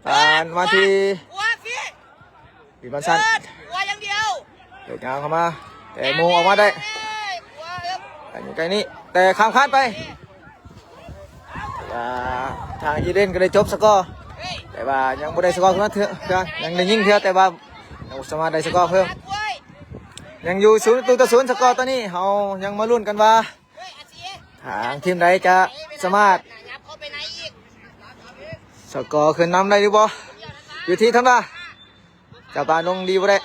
บ้านมาที่ปีบันสัน หัวอย่างเดียว เดินยางเข้ามาแต่มุงออกมาได้แต่อยู่ใกล้นี้แต่ข้ามคานไปทางอีเดนก็ได้จบสกอร์แต่ว่ายังไม่ได้สกอร์ขึ้นมาเถอะยังได้ยิงเถอะแต่ว่ายังสามารถได้สกอร์เพิ่มยังอยู่0-0สกอร์ตอนนี้เรายังมาลุ้นกันว่าทางทีมใดจะสามารถสกอร์ขึ้นนำได้หรือเปล่าอยู่ที่ทั้งนั้นจับบานลงดีบ่ได้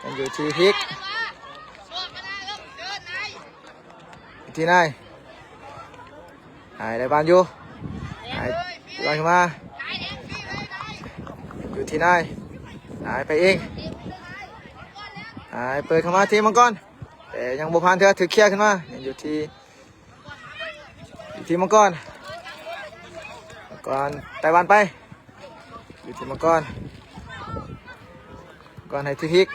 ยังอยู่ที่พลิกที่ไหนได้บานอยู่บานขึ้นมาอยู่ที่ไหนไปเองเปิดเข้ามาทีมังกรแต่ยังบุพานเธอถือเคลียร์ขึ้นมายังอยู่ที่มังกรไต้หวันไปอยู่ที่มังกรให้ที่พลิก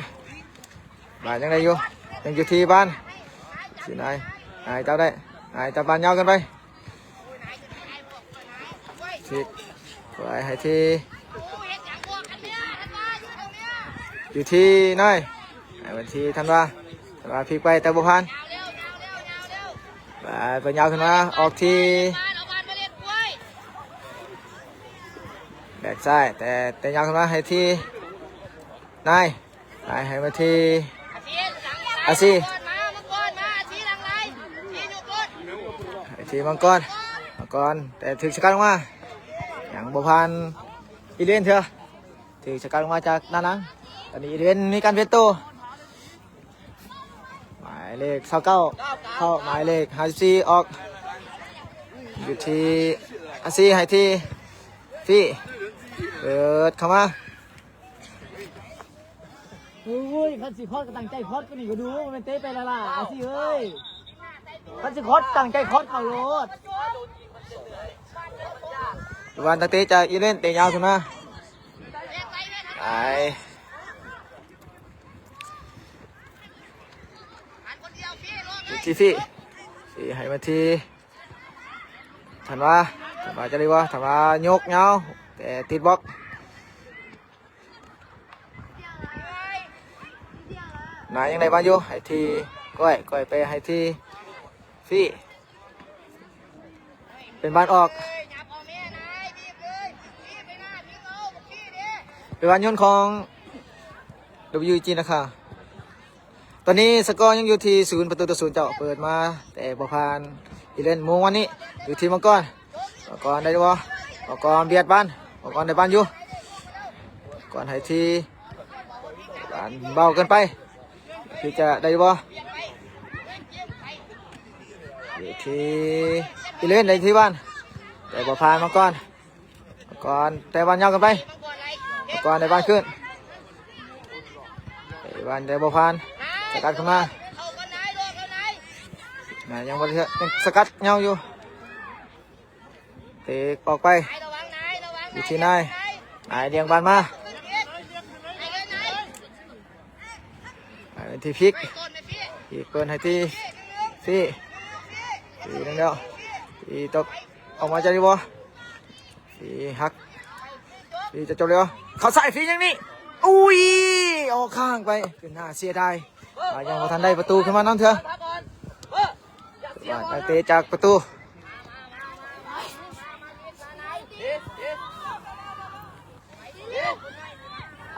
บ้านยังไงอยู่ยังอยู่ที่บ้านที่ไหนเจ้าได้จับบ้านยาวกันไปที่ไปให้ที่อยู่ที่ไหนวันที่ธันวาพลิกไปแต่บุพานไปยาวขึ้นมาออกที่แบกซ้ายแต่ยาวขึ้นมาให้ที่นายให้มาที่อาซีที่มังกรแต่ถึงสกัดลงมาอย่างบุพานอีเลนเถอะถึงสกัดลงมาจากด้านหลังตอนนี้อีเลนมีการเวทโต้หมายเลข29เข้าหมายเลข54ออกอยู่ที่อาซีให้ที่ฟี่เปิดเข้ามาโอ้ยคันสิคอดก็ตั้งใจคอดก็นี่ก็ดูมันเตะไปละล่ะอาซีเอ้ยคันสิคอดตั้งใจคอดเข้าโลดวันตั้งเตะจากอีเลนเตะยาวขึ้นมาที่ฟี่ให้มาที่ถันว่าจะเรียกว่าถันว่ายกเงาแต่ติดบล็อกนายยังไงบ้างอยู่ให้ที่ก้อยไปให้ที่ฟี่เป็นบ้านออกเป็นบ้านยนต์ของ WG นะคะตอนนี้สกอร์ยังอยู่ที่0-0เจ้าเปิดมาแต่บอพานอีเลนมูวันนี้อยู่ที่มังกรได้บ่มังกรเบียดบ้านมังกรในบ้านอยู่ก่อนให้ที่บ้านเบาเกินไปที่จะได้บ่อยู่ที่อีเลนในที่บ้านแต่บอพานมังกรแต่บ้านยาวกันไปมังกรในบ้านขึ้นบ้านแต่บอพานสกัดขึ้นมายังสกัดเงาอยู่เตะออกไปอยู่ที่นายเลี้ยงบานมาที่พลิกเกินให้ที่ฟี่นั่นเดียวที่ตกออกมาจากดีบ่ ฟีฮักฟีจะจบเลยวะเขาใส่ฟีอย่างนี้อุ้ยออกข้างไปเป็นหน้าเสียดายยังพอทันได้ประตูขึ้นมาน้องเถอะนักเตะจากประตู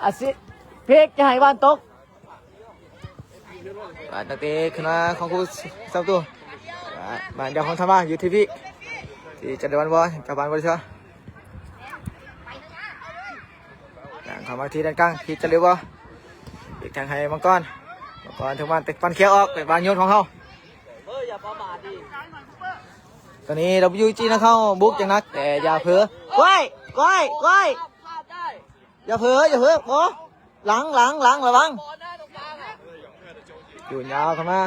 อาซิเพกจะให้บ้านตกนักเตะขึ้นมาของคู่สามตัวบ้านเดียวของธรรมะอยู่ที่พี่ที่จะเดินบอลกับบ้านบอลเชียวอย่างเข้ามาที่ด้านกลางที่จะเลี้ยวบอลอีกทางให้มังกรถึงบ้านติดฟันเขียวออกเป็นบ้านโยนของเขาตอนนี้WG นะเข้าบุกอย่างนักแต่อย่าเผลอก้อยอย่าเผลอโอ้หลังระวังอยู่ยาวเข้ามา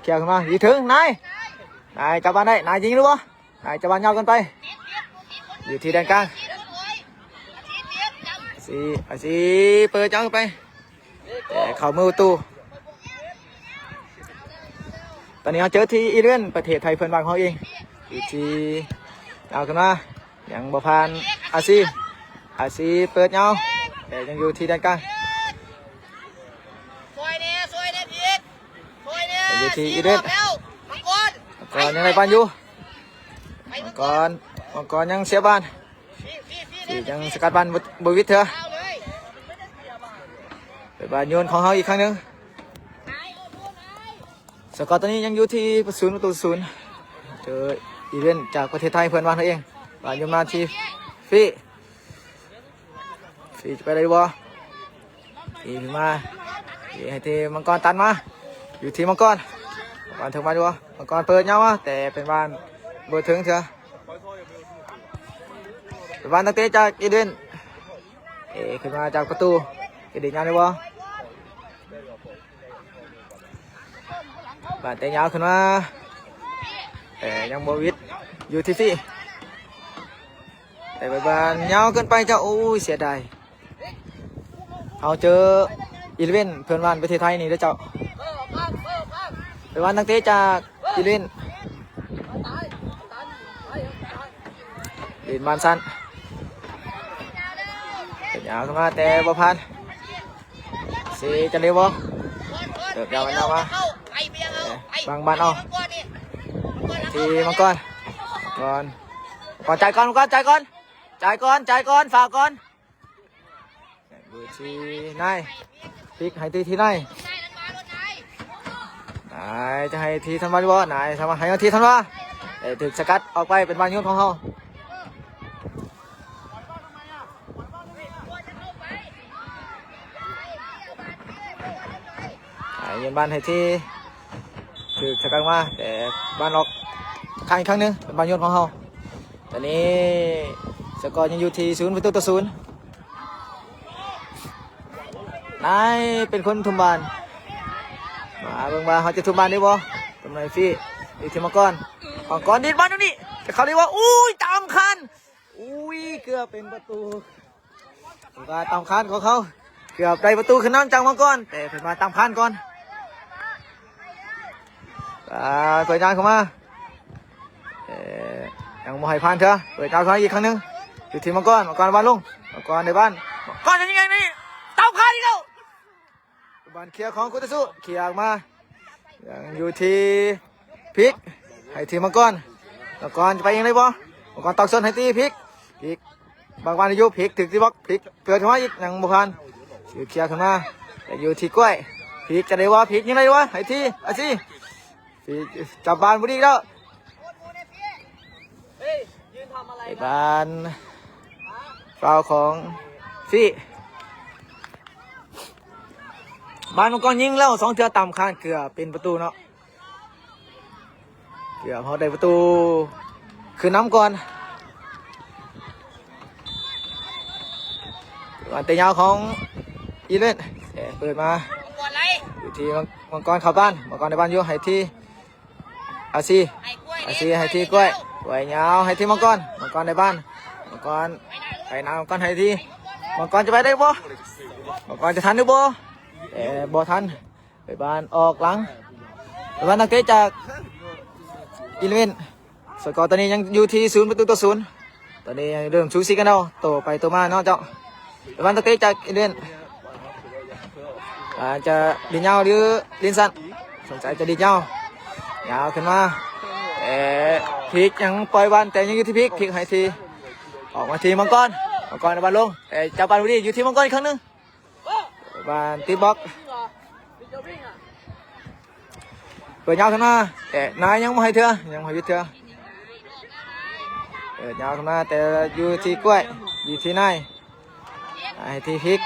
เขียวเข้ามาดีถึงนายจับบ้านได้นายยิงหรือเปล่านายจับบ้านยาวกันไปอยู่ที่ด้านกลางสีเปิดจ้าไปแต่เข่ามือตู้ตอนนี้เราเจอที่อิเลียนประเทศไทยเพื่อนบ้านเขาเองอยู่ที่เอากันมาอย่างบ่ผ่านอาซีเปิดเงาแต่ยังอยู่ที่ด้านกลางอยู่ที่อิเลียนก่อนยังไงบ้านอยู่ก่อนยังเสียบ้านที่ยังสกัดบ้านบวิทเถอะเป็นบ้านโยนของเขาอีกครั้งหนึ่งสกอร์ตอนนี้ยังอยู่ที่0-0เจออีเวนต์จากประเทศไทยเพื่อนบ้านเขาเองบ้านโยนมาที่ฟีจะไปได้บ่ฟีมาให้ทีมังกรตันมาอยู่ที่มังกรถึงบ้านอยู่มังกรเปิดเงาแต่เป็นบ้านเบอร์ถึงเถอะเป็นบ้านตั้งเตะจากอีเวนต์ขึ้นมาจากประตูจะดีงานได้บ่บ้านเตะยาวขึ้นมาแต่ยังบวิดอยู่ที่ฟี่แต่บ้านยาวเกินไปเจ้าโอ้ยเสียดายเอาเจออีเลเว่นเพื่อนบ้านประเทศไทยนี่เด้อเจ้าเป็นบ้านตั้งเตะจากอีเลเว่นดินบ้านสั้นเตะยาวขึ้นมาแต่บ่ผ่านสีจะเร็วบ่เติบยาวมันยาวมาบางบ้านเอาทีมังกรจ่ายก่อนฝากก่อนดูทีนายพลิกให้ทีนายจะให้ทีทันวาดีบ่นายทำมาให้ทีทันวาถึกสกัดออกไปเป็นบ้านยุ่งของเขาเงินบ้านให้ที่คือสกัดมาแต่บ้านออกข้างอีกครั้งนึงเป็นบ้านโยนของเขาตอนนี้สกอร์ยังอยู่ที่0-0นายเป็นคนทุ่มบานมาเบิ่งว่าเขาจะทุ่มบานได้บ่ตำแหน่งฟรีอีกทีมังกรดินบ้านตรงนี้จะเขาเรียกว่าอุ้ยตามคันอุ้ยเกือบเป็นประตูการตามคันของเขาเกือบได้ประตูขึ้นน้ำจากมังกรแต่เป็นมาตามคันก่อนเปิดงานเข้ามายังมวยพันเถอะเปิดงานเข้ามาอีกครั้งนึงอยู่ที่มังกรบ้านลงมังกรในบ้านก่อนจะยังไงนี่ตามคันอีกแล้วบ้านเคลียร์ของคุตสุเคลียร์มายังอยู่ที่พิกให้ทีมังกรจะไปยังไงบ่มังกรตอกส้นให้ตีพิกบางวันอยู่พิกถึงที่บล็อกพิกเปิดเข้ามาอีกยังบุพันอยู่เคลียร์ขึ้นมาแต่อยู่ที่กล้วยพิกจะได้ว่าพิกยังไงวะให้ทีอาซีจับบานบุรีแล้วไอ้บานฟาวของฟี่บานมังกรยิงแล้ว2 เทื่อต่ำข้างเกือบเป็นประตูเนาะเกือบเขาได้ประตูคือน้ำก่อนวันเตะยาวของอีเลนเปิดมาอยู่ที่มังกรเข้าบ้านมังกรในบ้านอยู่ให้ที่อาซีให้ที่กล้วยยาวให้ที่มังกรในบ้านมังกรไปน้ำมังกรให้ที่มังกรจะไปได้บ่มังกรจะทันหรือบ่บ่ทันไปบ้านออกหลังไปบ้านนักเตะจากอีเลเว่นสกอร์ตอนนี้ยังอยู่ที่0-0 ตอนนี้เริ่มชูซีกันแล้วโตไปโตมาเนาะเจ้าวันตะเตะจากอินเดียนจะดินยาวหรือดินสั้นสงสัยจะดินยาวยาวขึ้นมาพลิกยังปล่อยบอลแต่ยังอยู่ที่พลิกให้ทีออกมาทีมังกรในบอลลงแต่เจ้าบอลพอดีอยู่ที่มังกรอีกครั้งนึงบอลตีบล็อกเปิดยาวขึ้นมาแต่นายยังไม่ให้เธอยังไม่ให้ยึดเธอเปิดยาวขึ้นมาแต่อยู่ที่กล้วยอยู่ที่นายให้ที่พลิก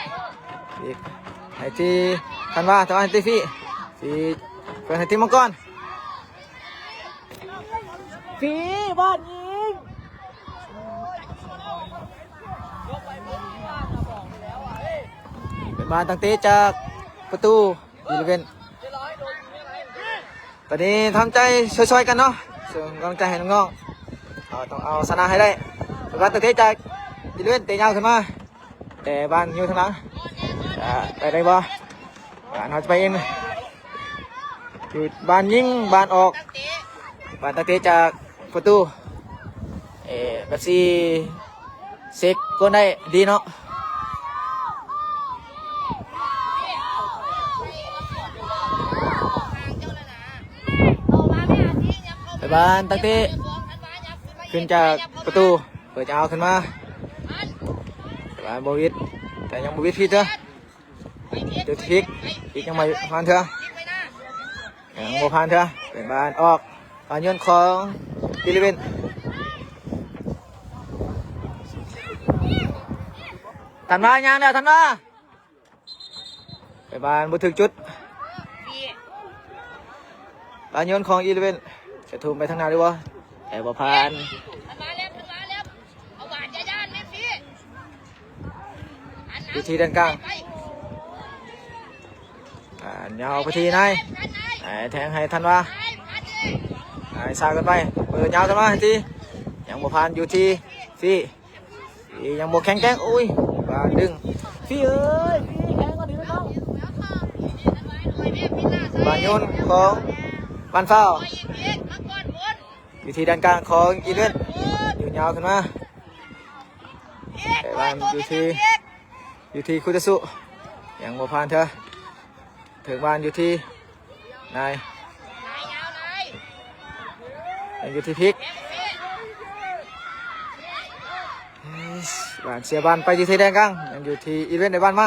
ให้ที่คันว่าแต่ว่าให้ที่ฟีเปิดให้ที่มังกรฟีบอลยิงเป็นบอลตั้งเตะจากประตูยูเวนตอนนี้ทำใจช่วยๆกันเนาะส่งกำลังใจให้น้องๆต้องเอาชนะให้ได้เป็นบอลตั้งเตะจากยูเวนเตะยาวขึ้นมาแต่บอลอยู่ทางหลังไปได้บ่เราจะไปเองอยู่บอลยิงบอลออกบอลตั้งเตะจากประตูแบบซีเซ็กก็ได้ดีเนาะไปบ้านตั้งเตะขึ้นจากประตูเปิดจะเอาขึ้นมาไปบ้านโบวิดแต่ยังโบวิดพี่เถอะเดี๋ยวพลิกยังไม่ผ่านเถอะยังโบผ่านเถอะเป็นบ้านออกบอลโยนของอิเลเวนทันมายังเนี่ยทันมาไปบ้านบุถึกจุดบอลโยนของอิเลเวนจะทุ่มไปทางไหนดีวะแอบผ่านอยู่ที่ด้านกลางยาวไปทีไหนแทงให้ทันมาสากันไปเปิดยาวกันมาทียังบ่ผ่านอยู่ที่ฟียังบ่แข็งอุ้ยบาดึงฟีเอ้ยฟีแข็งกว่านี้น้องบาโยนของบานเฝ้าอยู่ที่ด้านกลางของอีเวนอยู่ยาวขึ้นมาแต่บานอยู่ที่คุตสุยังบ่ผ่านเธอถึงบานอยู่ที่นายยังอยู่ที่พลิกบ้านเสียบ้านไปอยู่ที่แดงกลางยังอยู่ที่อีเวนต์ในบ้านมา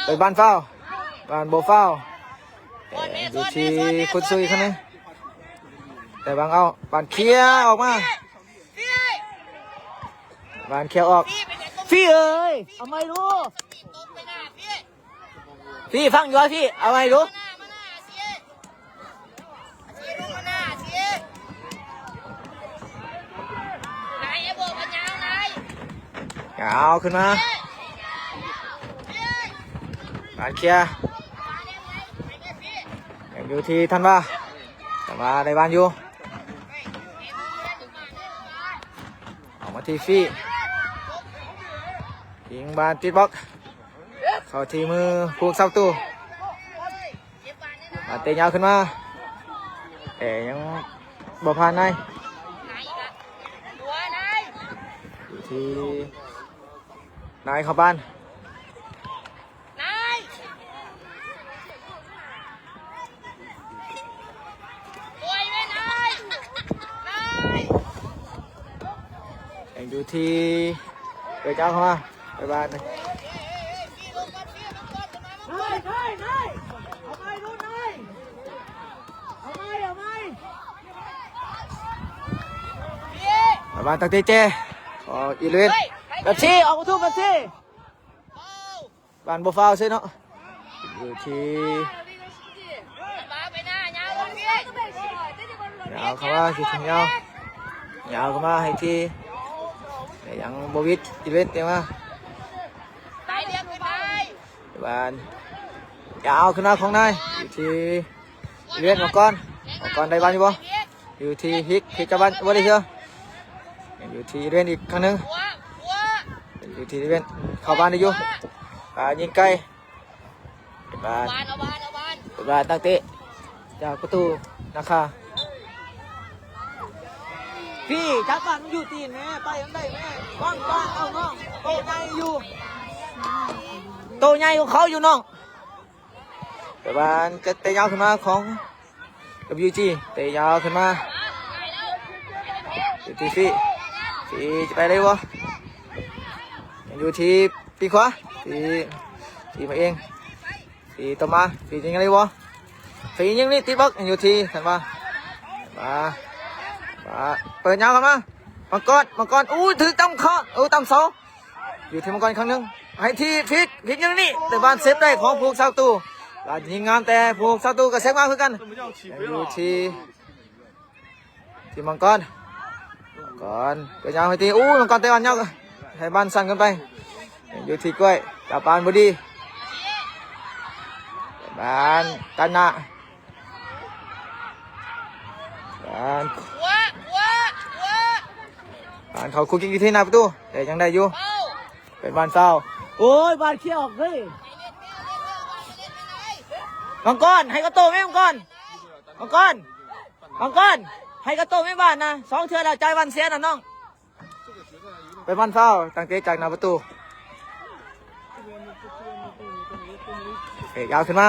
ไปบ้านเฝ้าบ้านโบเฝ้าอยู่ที่คุณซุยคนนี้แต่บางเอาบ้านเคลียร์ออกมาบ้านเคลียร์ออกพี่เอ้ยเอาไม่รู้พี่ฟังอยู่พี่เอาไม่รู้เอาขึ้นมาบานเคลียร์ยังอยู่ที่ทันว่าแต่ว่าในบ้านอยู่ออกมาที่ฟี่ยิงบานติดบล็อกเข้าที่มือพวกเสาตู้บานเตะยาวขึ้นมาแต่ยังบ่ผ่านในอยู่ที่นายเข้าบ้านยังอยู่ที่เปิดเจ้าเข้ามาไปบ้านบ้านตั้งเจอีเลนแบบซี่ออกมาทุบแบบซี่บ้านโบฟาวใช่เนาะอยู่ที่ยาวเข้ามาที่ถึงยาวเข้ามาให้ที่ยังโบวิดอีเลนเต็มมาบ้านยาวขึ้นมาของนายอยู่ที่อีเลนมังกรได้บ้านอยู่บ่อยู่ที่ฮิกกับบ้านบ่ได้เชื่ออยู่ที่เรนอีกครั้งนึงอยู่ที่เรนเข้าบ้านได้อยู่ยิงไกลบ้านตั้งเตะจากประตูนะคะ พี่จักบ้านมันอยู่ตีนแม่ไปยังได้แม่ว่างเอาน้องโตใหญ่อยู่โตใหญ่ของเขาอยู่น้องแต่บ้านจะเตะยาวขึ้นมาของ WG เตะยาวขึ้นมาตีฟีจะไปได้วะอยู่ที่ปีขวาฟีมาเองฟีต่อมาฟียังไงวะฟียังนี่ตีบล็อกอยู่ที่เห็นปะมาเปิดยาวกันมามังกรอู้ถือตั้มข้อตั้มเสาอยู่ที่มังกรครั้งนึงให้ที่พิกยังนี่แต่บ้านเซฟได้ของผูกเสาตู้ลายิงงามแต่ผูกเสาตู้กับเซฟมาคือกันอยู่ที่มังกรเปิดยาวให้ที่มังกรเตะบอลยาวให้บ้านสั่นกันไปอยู่ที่กล้วยจับปานบดีบ้านกันนะบ้านเขาคุกกิ้งอยู่ที่หน้าประตูแต่ยังได้อยู่เป็นบ้านเศร้าโอ้ยบ้านเขี้ยวเฮ้ยมังกรให้กระโตไม่มังกรให้กระโตไม่บ้านนะ2 เทื่อแล้วใจวันเสียนะน้องเป็นบ้านเศร้าตั้งเตะจากหน้าประตูยาวขึ้นมา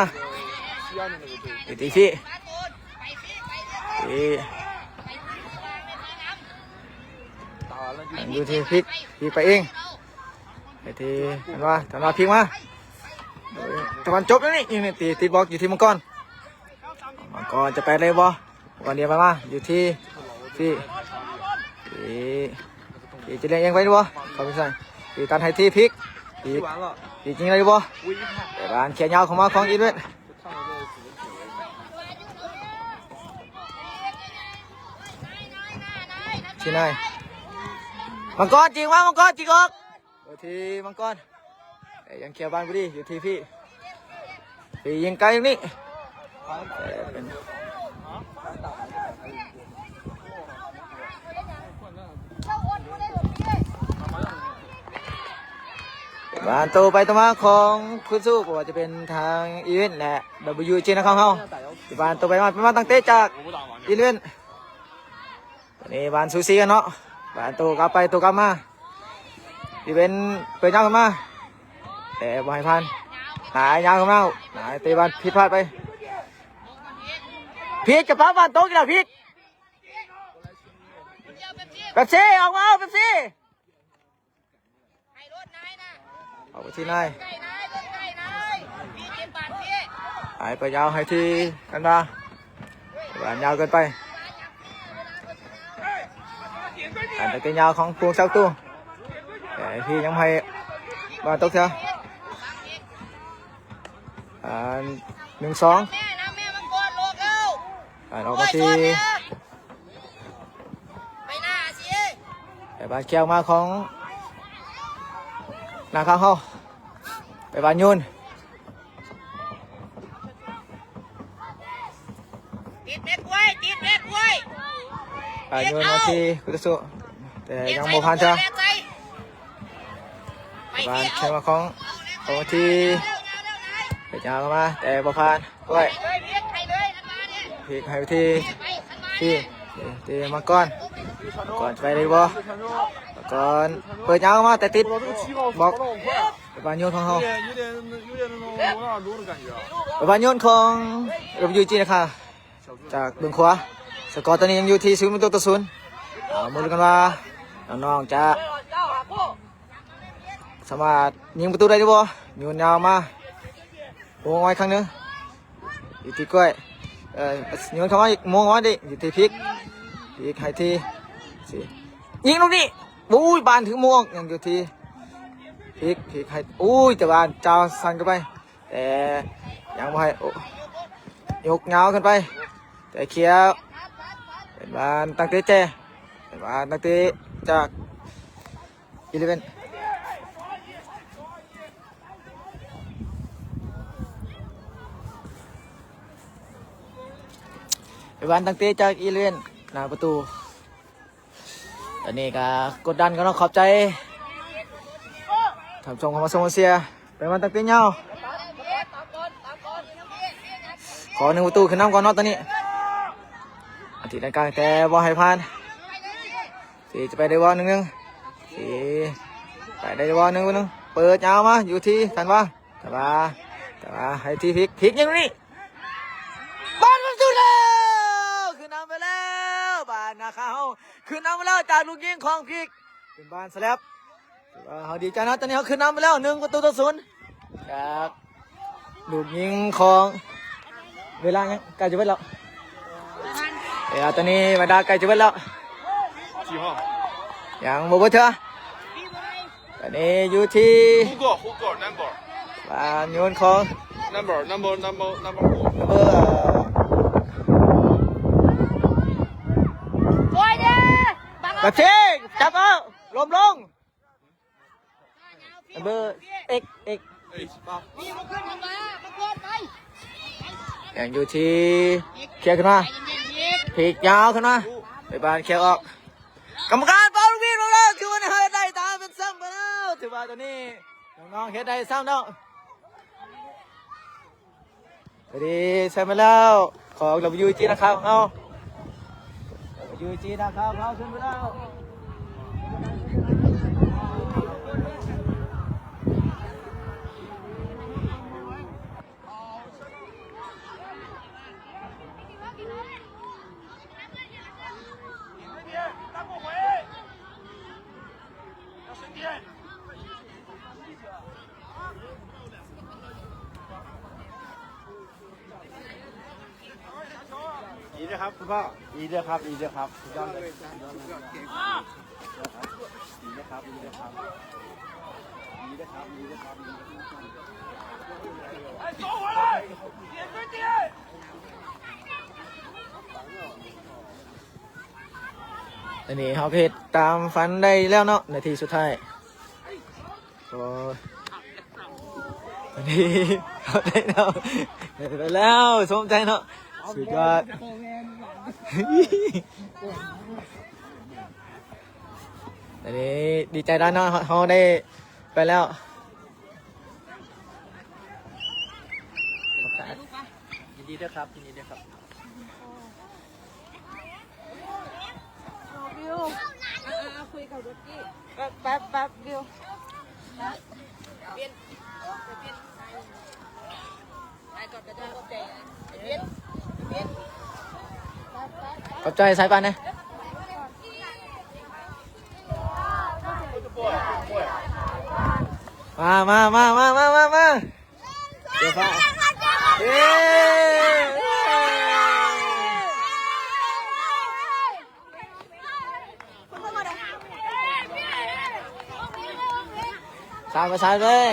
ตีพี่ดูที่พลิกไปเองไอ้ที่เห็นว่าทำมาพลิกมาตะวันจบแล้วนี่ยังตีบล็อกอยู่ที่มังกรจะไปเลยบอก่อนเดียวมาอยู่ที่จะเลี้ยงเองไว้ด้วยเขาไม่ใช่ตีตันให้ที่พลิกตีจริงเลยบอแต่บ้านเขียนยาวของมาของอีเวนต์ที่ไหนมังกรจริงวะมังกรจริงออกอยู่ที่มังกรยังเขียวบ้านพอดีอยู่ที่พี่ยิงไกลตรงนี้บ้านโตไปต่อมาของคุณสู้บอกว่าจะเป็นทางอีเวนต์แหละ WG นะครับเขาบ้านโตไปมาตั้งเตะจากอีเวนต์นี่บ้านซูซีกันเนาะบ้านโตกลับไปโตกลับมาอีเวนต์เปิดยาวขึ้นมาแต่บอลพันหายยาวขึ้นมาหายเตะบ้านผิดพลาดไปพีกจะพับบ้านโตกี่แล้วพีกแบบซี่ออกมาแบบซี่ออกไปที่นายหายไปยาวให้ที่กันดาบ้านยาวเกินไปอันเป็นยาวของพวงเสาตู้แต่พี่ยังให้บ้านตกเถอะ1-2ออกมาที่ไปบ้านเกี่ยวมาของนาข้าวเขาไปบ้านยุนบ้านยุนมาที่กุตสุแต่ยังโมพันจ้ะบ้านเกี่ยวมาของที่ไปยาวมาแต่โมพันด้วยพีกให้ที่มังกรไปเลยบ่ก่อนเปิดยาวมาแต่ติดบอกบ้านโยนของเขาบ้านโยนของWG นะคะจากเบื้องขวาสกอร์ตอนนี้ยังอยู่ที่0-0มาดูกันว่าน้องๆจะสามารถยิงประตูได้หรือเปล่าโยนยาวมาวงไว้ครั้งนึงอยู่ที่กล้วยโยนเข้ามาอีกมองไว้ดิอยู่ที่พลิกให้ที่ยิงลูกนี้อุ้ยบานถึงม่วงยังอยู่ที่พลิกให้อุ้ยแต่บานเจ้าสั่นกันไปแต่ยังไม่ให้ยกเงาขึ้นไปแต่เขียวเป็นบานตั้งเตะเป็นบานตั้งเตะจากอีเลฟเว่นเป็นบานตั้งเตะจากอีเลฟเว่นหน้าประตูตอนนี้ก็กดดันกันเนาะขอบใจทำชงของมาโซเซียเป็นวันตั้งเตะเงาขอ1 ประตูขึ้นน้ำก่อนเนาะตอนนี้อาทิตย์กลางแต่บอลให้ผ่าน สี่จะไปได้วอลหนึ่งสี่ไปได้วอลหนึ่งเปิดยาวมาอยู่ที่ทันวะแต่ว่าให้ที่พลิกยังนี่บอลมันสุดแล้วคือนำไปแล้วบานนาคาเขาคือนำไปแล้วจากลูกยิงของพลิกเป็นบานสแลบเขาดีใจนะตอนนี้เขาคืนนำไปแล้ว1-0จากลูกยิงของเวลายังใกล้จะเบิดแล้วตอนนี้เวลาใกล้จะเบิดแล้วยังบ่เบิดเถอะตอนนี้อยู่ที่ Who got number บานโยนของ number กระเทงจับเอาลมลงเบอร์เอ็กยังอยู่ที่เคลียร์ขึ้นมาพลิกยาวขึ้นมาไปบานเคลียร์ออกกรรมการเป่าลูกบิดมาแล้วคือวันนี้เฮ็ดได้ตามเป็นซ้ำไปแล้วถือว่าตอนนี้น้องๆเฮ็ดได้ซ้ำแล้วสวัสดีใช่ไหมแล้วของ WG นะครับเอา WG นะครับเอาขึ้นไปแล้ว ดีด้วยครับคุณพ่อดีด้วยครับสุดยอดเลยดีด้วยครับอันนี้เขาเพจตามฝันได้แล้วเนาะนาทีสุดท้ายโอ้อันนี้เขาได้เนาะไปแล้วสมใจเนาะสุดยอดอันนี้ดีใจด้านเนาะเขาได้ไปแล้วยินดีด้วยครับยินดีด้วยครับคุยกับรถกี้แป๊บบิวเปลี่ยนไปก่อนจะได้เข้าใจเปลี่ยนขอบใจสายปานเนี่ยมาเดี๋ยวฟ้าเย้สายไปสายเลย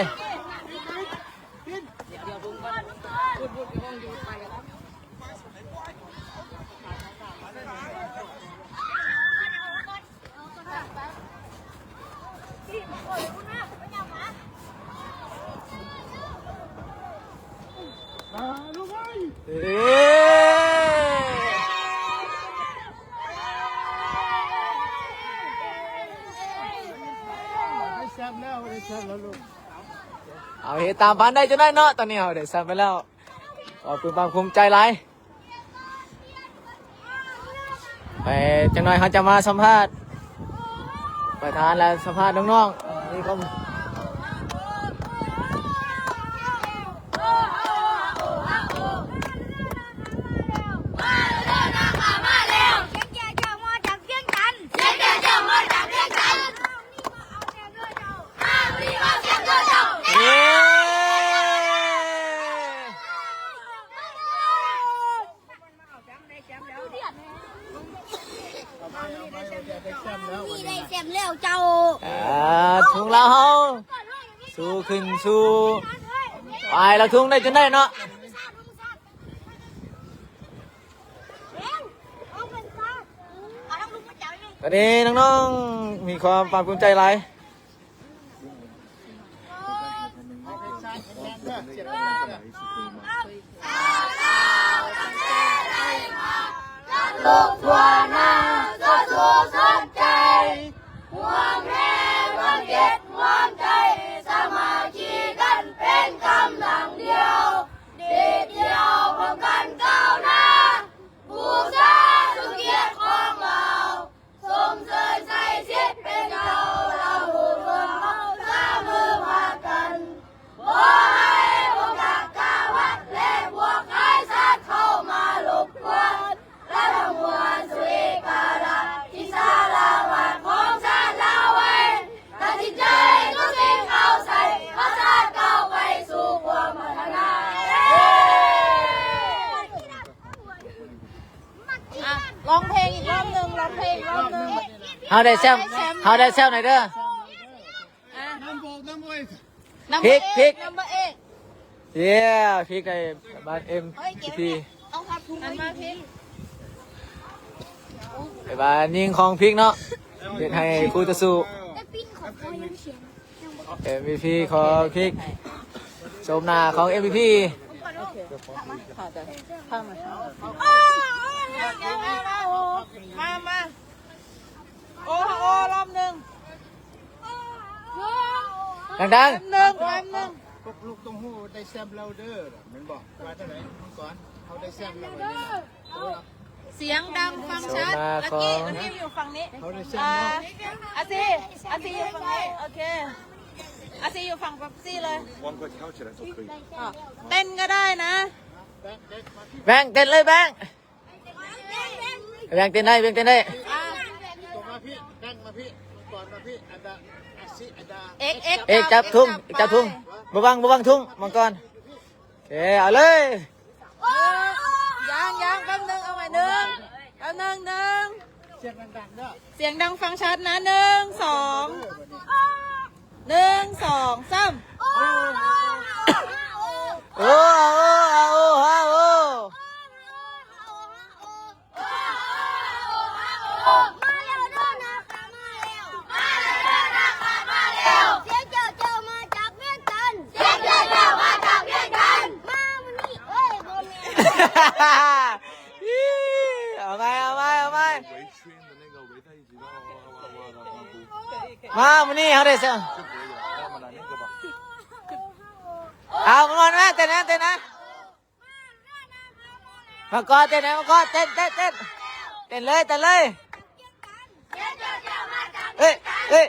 เอาเหตุตามพันได้จะได้เนาะตอนนี้เอาเดี๋ยวสั่งไปแล้วขอบคุณความภูมิใจหลายไปจังหน่อยเขาจะมาสัมภาษณ์ประธานและสัมภาษณ์น้องๆนี่ก็มีได้เต็มเร็วเจ้า ทุ่งเราสู้ขึ้นสู้ไปแล้วทุ่งได้จนได้เนาะตอนนี้น้องๆมีความภาคภูมิใจหลายลูกทั่วหน้าก็สู้สนใจห่วงแม่ห่วงเก็บห่วงใจสามัคคีกันเป็นกำลังเดียวเด็ดเดียวพร้อมกันก้าวหน้าบูชาสุเกียรติของเราสมเสริญใจ เขาได้แซมเขาได้แซมหน่อยเด้อพริกพริก นัมเบอร์เอ เย้พริกในบ้าน MVP เอาพับถุงมาพิม ไอ้บ้านยิงของพริกเนาะเด็ดให้คู่ต่อสู้ MVP ของพริกชมหน้าของ MVP มาโอ้รอบหนึ่ง ดัง หนึ่งรอบหนึ่ง พวกลูกต้องหู้ได้แซมเราเด้อมันบอกว่าเท่าไหร่มังกรเขาได้แซมเราเด้อ เสียงดังฟังชัดลักกี้อยู่ฝั่งนี้ เขาได้แซม อาซีอยู่ฝั่งนี้โอเคอาซีอยู่ฝั่งปั๊บซี่เลยเต้นก็ได้นะ ๆแบงค์เต้นเลยแบงค์แบงค์เต้นได้แบงค์เต้นได้ ตัวมาพี่นั่งมาพี่มังกรมาพี่อันดาอาซิอันดา เอ็ก เอกจับทุ่งบ่บังทุ่งมังกรโอเคเอาเลย ยังแป๊บนึงเอาใหม่หนึ่งแป๊บนึงหนึ่ง เสียงดังๆเด้อ เสียงดังฟังชัดนะ1 2 3 โอ้เอาไหมมาวันนี้เขาได้เสียเอามังกรนะเต้นนะมังกรเต้นนะมังกรเต้นเลยเอ้ย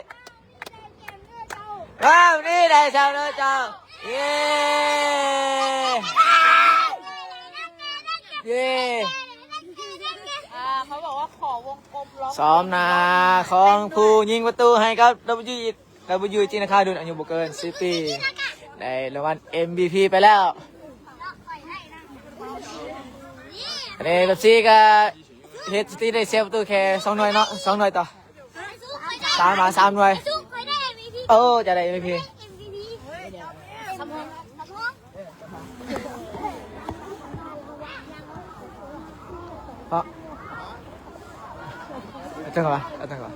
ว้าวนี่ได้ชาวเนอเจ้าเย้ เขาบอกว่าขอวงกลมล็อก ซ้อมนาของผู้ยิงประตูให้กับ W จีนะครับดุลอายุบุเกิน10 ปีได้รางวัล MVP ไปแล้วอันนี้แบบซีก็เฮดสตีได้เซฟประตูแค่2 หน่วยเนาะ2 หน่วยต่อ3 หน่วยโอ้จะได้ MVP เพราะเอาตั้งก่อน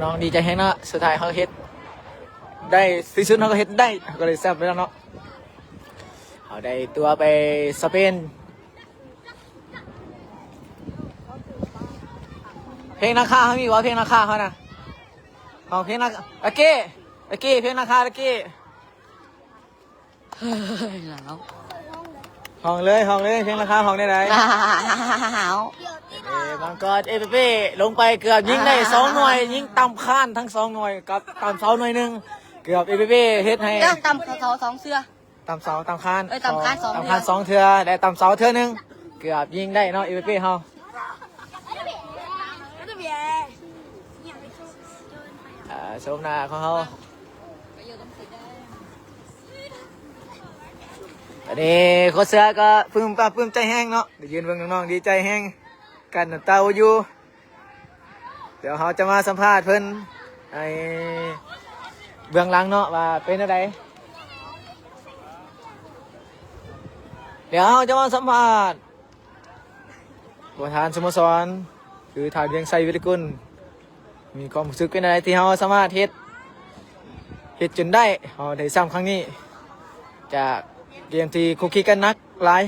น้องดีใจแฮงเนาะสุดท้ายเขาเฮ็ดได้ที่สุดเขาก็เฮ็ดได้ก็เลยแซ่บไปแล้วเนาะเขาได้ตัวไปสเปนเพลงนาคาเขามีวะเพลงนาคาเขานะของเพลงนาคาตะกี้เพลงนาคาตะกี้ห้องเลยเพลงนาคาห้องได้ไหนมังกรเป้ลงไปเกือบยิงได้2 หน่วยยิงต่ำข้านทั้ง2 หน่วยกับต่ำเสาหน่วยหนึ่งเกือบเป้เฮ็ดให้ ต่ำเขาสองเสื้อ ต่ำเสาต่ำข้าน ต่ำข้าน2 ต่ำข้าน2 เทื่อได้ต่ำเสาเทื่อหนึงเกือบยิงได้เนาะเป้เฮาชมหน้าของเขาอันนี้โค้ชเสือก็ปลื้มใจแห้งเนาะได้ยืนเบิ่งน้องๆดีใจแห้งกันน้ำตาอยู่เดี๋ยวเขาจะมาสัมภาษณ์เพิ่นในเบื้องหลังเนาะว่าเป็นอะไรเดี๋ยวเขาจะมาสัมภาษณ์ประธานสโมสรคือถ่ายเวียงไซวิริกุลมีความรู้สึกเป็นอะไรที่เขาสามารถเฮ็ดจนได้เขาได้ซ้ำครั้งนี้จากเกมที่คุกคีกันนักหลาย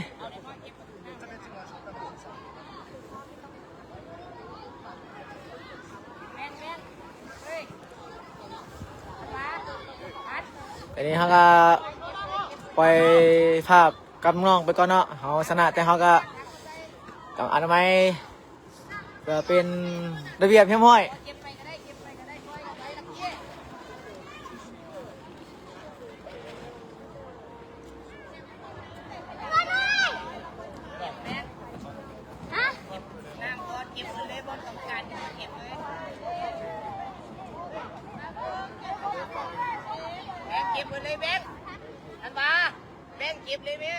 อันนี้เขาก็ปล่อยภาพกับน้องไปก่อนเนาะเขาชนะแต่เขาก็ต้องอนามัยเพื่อเป็นระเบียบเรียบร้อย ก็บหมดเลยแบงค์อันว่าแบงค์เก็บเลยแม่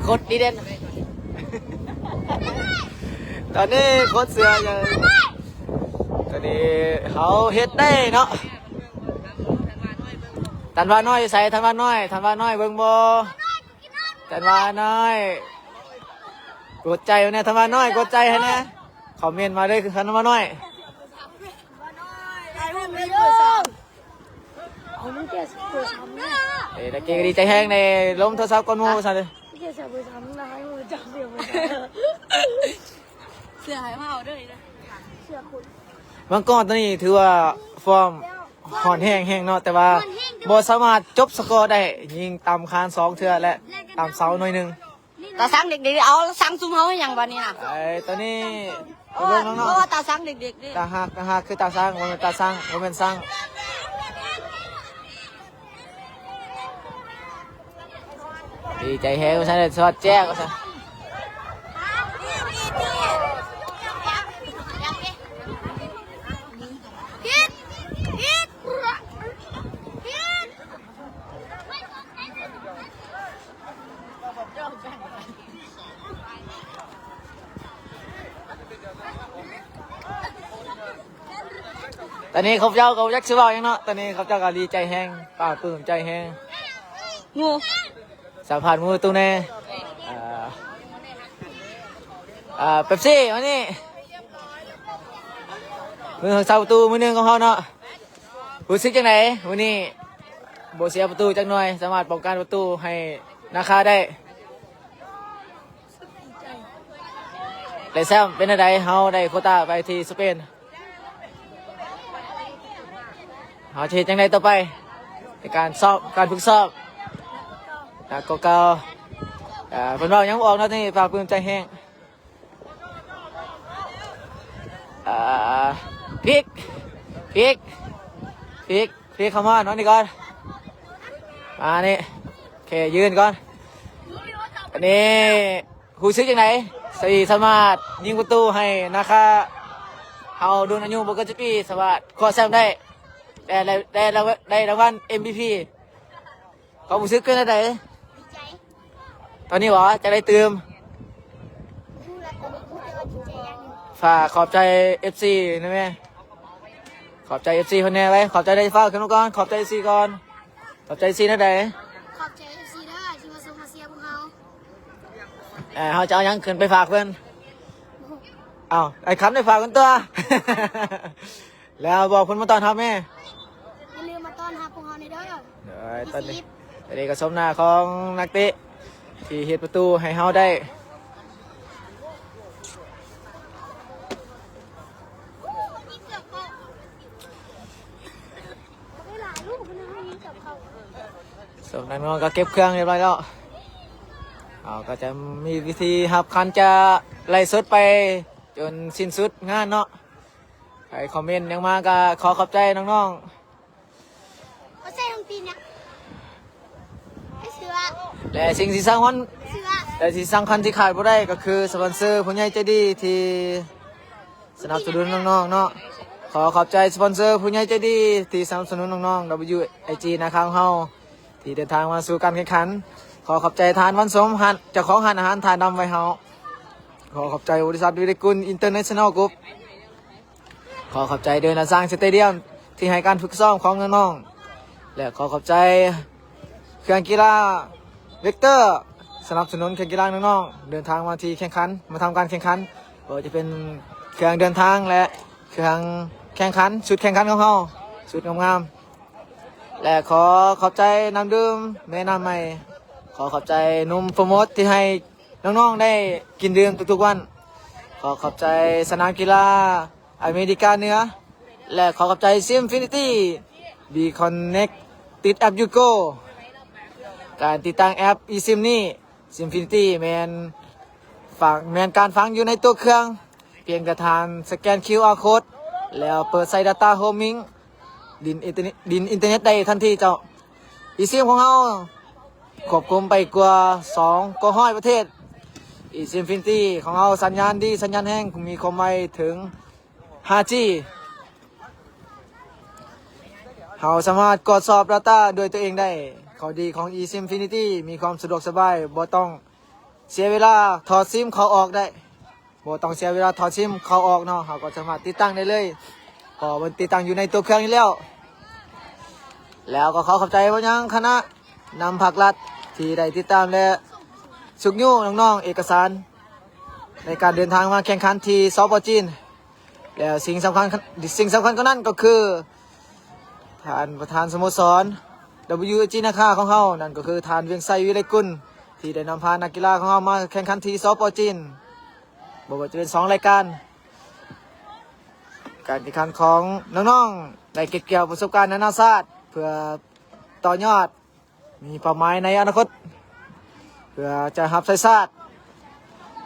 โคตรดีเด่น ตอนนี้โคตรเสือยังตอนนี้เขาเฮ็ดได้เนาะทันว่าน้อยใส่ทันว่าน้อยเบิ่งบ่ทันว่าน้อยกดใจเนี่ยทันว่าน้อยกดใจให้นะคอมเมนต์มาเลยคือทันว่าน้อยตะกี้ดีใจแห้งในล้มโทรศัพท์ก้อนหมูซะเลย เสือหายมาเอาด้วยนะ เมื่อก่อนตอนนี้ถือว่าฟอร์มหอนแห้งเนาะแต่ว่าบ่สามารถจบสกอร์ได้ยิงตามคาน2เทื่อและตามเสาหน่อยนึง ตาสังเด็กๆเอาสังซุ่มเฮาอย่างบัดนี้น่ะ ไอ้ตอนนี้ โอ้ เบิ่งน้อง ตาสังเด็กๆดิ ๆตาหักคือตาสร้างบ่แม่นตาสร้างบ่แม่นสร้างดีใจแฮงว่าซั่นได้สอดแจ้งว่าซั่น ตอนนี้เขาเจ้าก็ยักษ์สิเว้าหยังเนาะตอนนี้เขาเจ้าก็ดีใจแฮงปลาปลื้มใจแฮง งู สัมผัสมือตู้แน่เป๊ปซี่วันนี้มือของเสาประตูมือหนึงของเขาเนาะรู้สึกจังไหนวันนี้โบเสียประตูจังหน่อยสามารถป้องกันประตูให้นาคาได้เลยแซมเป็นอะไรเขาได้โควต้าไปที่สเปนเขาจะเฮ็ดจังไดต่อไปในการซ้อมการฝึกซ้อมเก่าๆเป็นว่ายังบ่ออกเนาะนี่ปลาปลื้มใจแห้งพริกเข้ามาน้องนี่ก่อนมานี่โอเคยืนก่อนอันนี้หูซึกยังไงสามารถยิงประตูให้นะคะเอาโดนอายุบกจิปีสามารถคว้าแชมป์ได้รางวัล MVP เขาหูซึกเกินอะไรตอนนี้หรอจะได้เติมฝากขอบใจ FC นะแม่ขอบใจ FC คนนี้ไว้ขอบใจได้ฟ้าขึ้นมาก่อนขอบใจ FC ก่อนขอบใจ FC นะเด้ ขอบใจซีเด้อที่มาส่งมาเสียพวกเฮา เขาจะเอายังขึ้นไปฝากเพื่อนเอาไอ้คำได้ฝากกันตัว แล้วบอกคนมาตอนทับแม่ อย่าลืมมาต้อนรับพวกเฮาในเด้อ ตอนนี้ก็สมหน้าของนักเตะที่เฮ็ดประตูให้เฮาได้สมนั้นก็เก็บเครื่องเรียบร้อยแล้วก็จะมีวิธีหับคันจะไล่สดไปจนสิ้นสุดงานเนาะใครคอมเมนต์ยังมาก็ขอขอบใจน้องเอาใส่ของตีนเนี่ยไอ้เสือ ๆและสิ่งที่สำคัญ เสือ แต่ที่สำคัญที่ขาดบ่ได้ก็คือสปอนเซอร์ผู้ใหญ่ใจดีที่สนับสนุนน้องๆเนาะขอขอบใจสปอนเซอร์ผู้ใหญ่ใจดีที่สนับสนุนน้องๆ WIG นะครับเฮาที่เดินทางมาสู่การแข่งขันขอขอบใจทานวันสมหันเจ้าของร้านอาหารทานดำไว้เฮาขอขอบใจบริษัทวิริกุลอินเตอร์เนชั่นแนลกรุ๊ปขอขอบใจเดินสร้างสเตเดียมที่ให้การฝึกซ้อมของน้องๆและขอขอบใจเครื่องกีฬาเวกเตอร์สนับสนุนเครื่องกีฬาน้องๆเดินทางมาที่แข่งขันมาทำการแข่งขันก็จะเป็นเครื่องเดินทางและเครื่องแข่งขันชุดแข่งขันของเฮาชุดงามๆและขอขอบใจน้ำดื่มแม่น้ำใหม่ขอขอบใจนุ่มโปรโมทที่ให้น้องๆได้กินดื่มทุกๆวันขอขอบใจสนามกีฬาอเมริกาเหนือและขอขอบใจซิมฟินิตี้บีคอนเน็กติดแอปยูโกการติดตั้งแอป eSIM นี่ Simfinity แมน ฝากแมนการฟังอยู่ในตัวเครื่องเพียงแต่ทานสแกน QR code แล้วเปิดใส่ Data Homing ดินอินเทอร์เน็ตได้ทันทีเจ้าอีซิมของเราควบคุมไปกว่า200ประเทศอีซิมฟินตี้ของเราสัญญาณดีสัญญาณแห้งมีความไวถึง 5G เราสามารถกดสอบ Data ด้วยตัวเองได้ข้อดีของ eSIMfinity มีความสะดวกสบายบ่ต้องเสียเวลาถอดซิมเขาออกได้บ่ต้องเสียเวลาถอดซิมเขาออกเนาะเราก็สามารถติดตั้งได้เลยก็มันติดตั้งอยู่ในตัวเครื่องนี้แล้วก็ขอบใจว่ายังคณะนำภาครัฐที่ได้ติดตามและสุกยู่น้องๆเอกสารในการเดินทางมาแข่งขันที่สป.จีนแล้วสิ่งสำคัญก็นั่นก็คือท่านประธานสโมสร WG นะคะของเขานั่นก็คือท่านเวียงไซวิไลกุลที่ได้นำพานักกีฬาของเขามาแข่งขันที่สป.จีนบอกว่าจะเป็น2รายการการแข่งขันของน้องๆได้เก็บเกี่ยวประสบการณ์นานาชาติเพื่อต่อยอดมีเป้าหมายในอนาคตเพื่อจะรับใช้ชาติ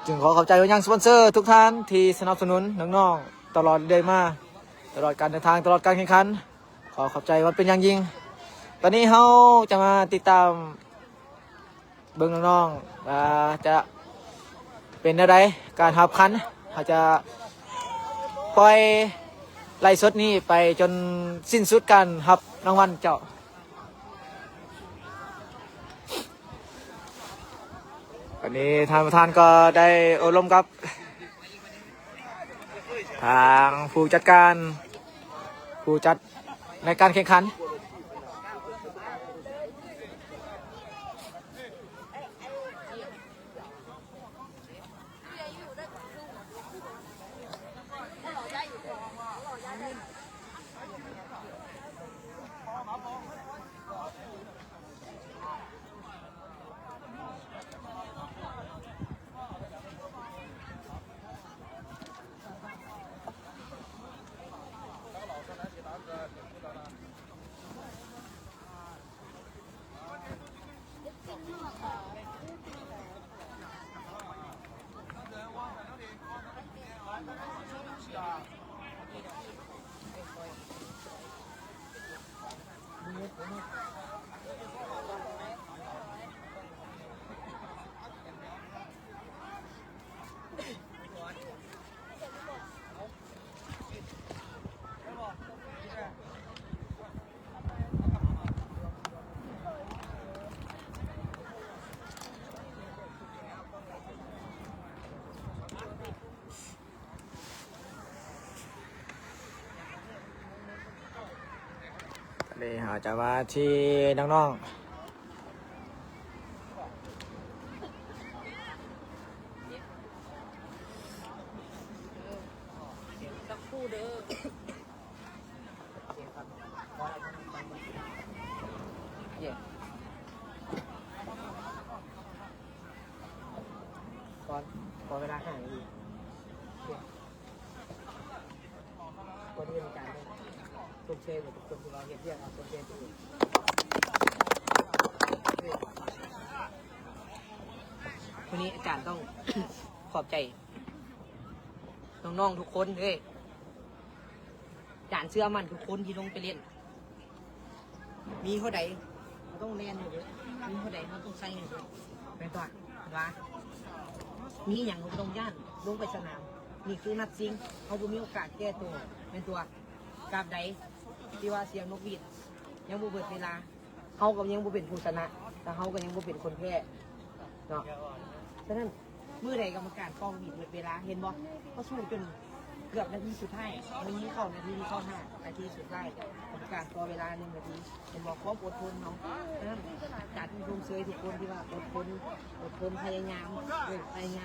จึงขอขอบใจไปยังสปอนเซอร์ทุกท่านที่สนับสนุนน้องๆตลอดเดือนมาตลอดการเดินทางตลอดการแข่งขันขอขอบใจวันเป็นอย่างยิ่งตอนนี้เราจะมาติดตามเบิ่งน้องๆว่าจะเป็นอะไรการหับคันเขาจะปล่อยไล่สดนี้ไปจนสิ้นสุดการหับรางวัลเจ้าวันนี้ท่านประธานก็ได้อบรมกับทางผู้จัดการผู้จัดในการแข่งขันนี่เราจะมาที่น้องสักครู่เด้อขอเวลาแค่ไหนดีก็เรียนการชมเชยกับทุกคนที่เราเห็นเรียกเอาชมเชยตัววันนี้อาจารย์ต้อง ขอบใจน้องๆทุกคนเลยอาจารย์เชื่อมั่นทุกคนที่ลงไปเรียนมีเท่าใดเราต้องเรียนอยู่ด้วยมีเท่าใดเราต้องใส่อยู่ด้วยเป็นตัวว่ามีอย่างเราต้องย่านลงไปสนามนี่คือนัดซิงเขาจะมีโอกาสแก้ตัวเป็นตัวกราบใดที่ว่าเสียงนกหวีดยังบ่เบิดเวลาเขาก็ยังบ่เป็นผู้ชนะแต่เขาก็ยังบ่เป็นคนแพ้เนาะฉะนั้นเมื่อใดกรรมการฟ้องหวีดเบิดเวลาเห็นบ่เขาสู้จนเกือบนาทีสุดท้ายวันนี้เข้านาทีที่เข้า5นาทีสุดท้ายกรรมการฟ้องเวลา1 นาทีเห็นบ่ความอดทนเนาะฉะนั้นการที่ชมเชยทุกคนที่ว่าอดทนพยายา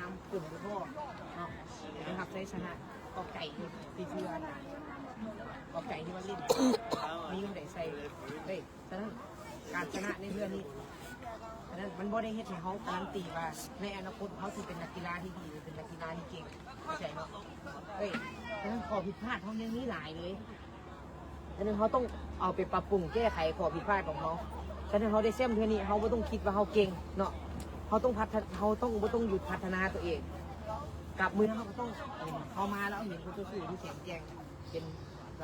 มกลุ่มพ่อเนาะนะครับใช้ชนะกอไก่ที่เชื่อก็ไก่ที่ว่าเล่นมีมันได้ใส่เฮ้ยฉะนั้นการชนะในเรื่องนี้ฉะนั้นมันบ่ได้เฮ็ดให้เขาการันตีว่าในอนาคตเขาจะเป็นนักกีฬาที่ดีหรือเป็นนักกีฬาที่เก่งเข้าใจเนาะเฮ้ยฉะนั้นข้อผิดพลาดเขายังมีหลายเลยฉะนั้นเขาต้องเอาไปปรับปรุงแก้ไขข้อผิดพลาดของเขาฉะนั้นเขาได้แซมเท่านี้เขาไม่ต้องคิดว่าเขาเก่งเนาะเขาต้องบ่ต้องหยุดพัฒนาตัวเอง กลับมือเขาก็ต้องเข้ามาแล้วเห็นคนตัวสื่อที่แข็งแกร่งเป็น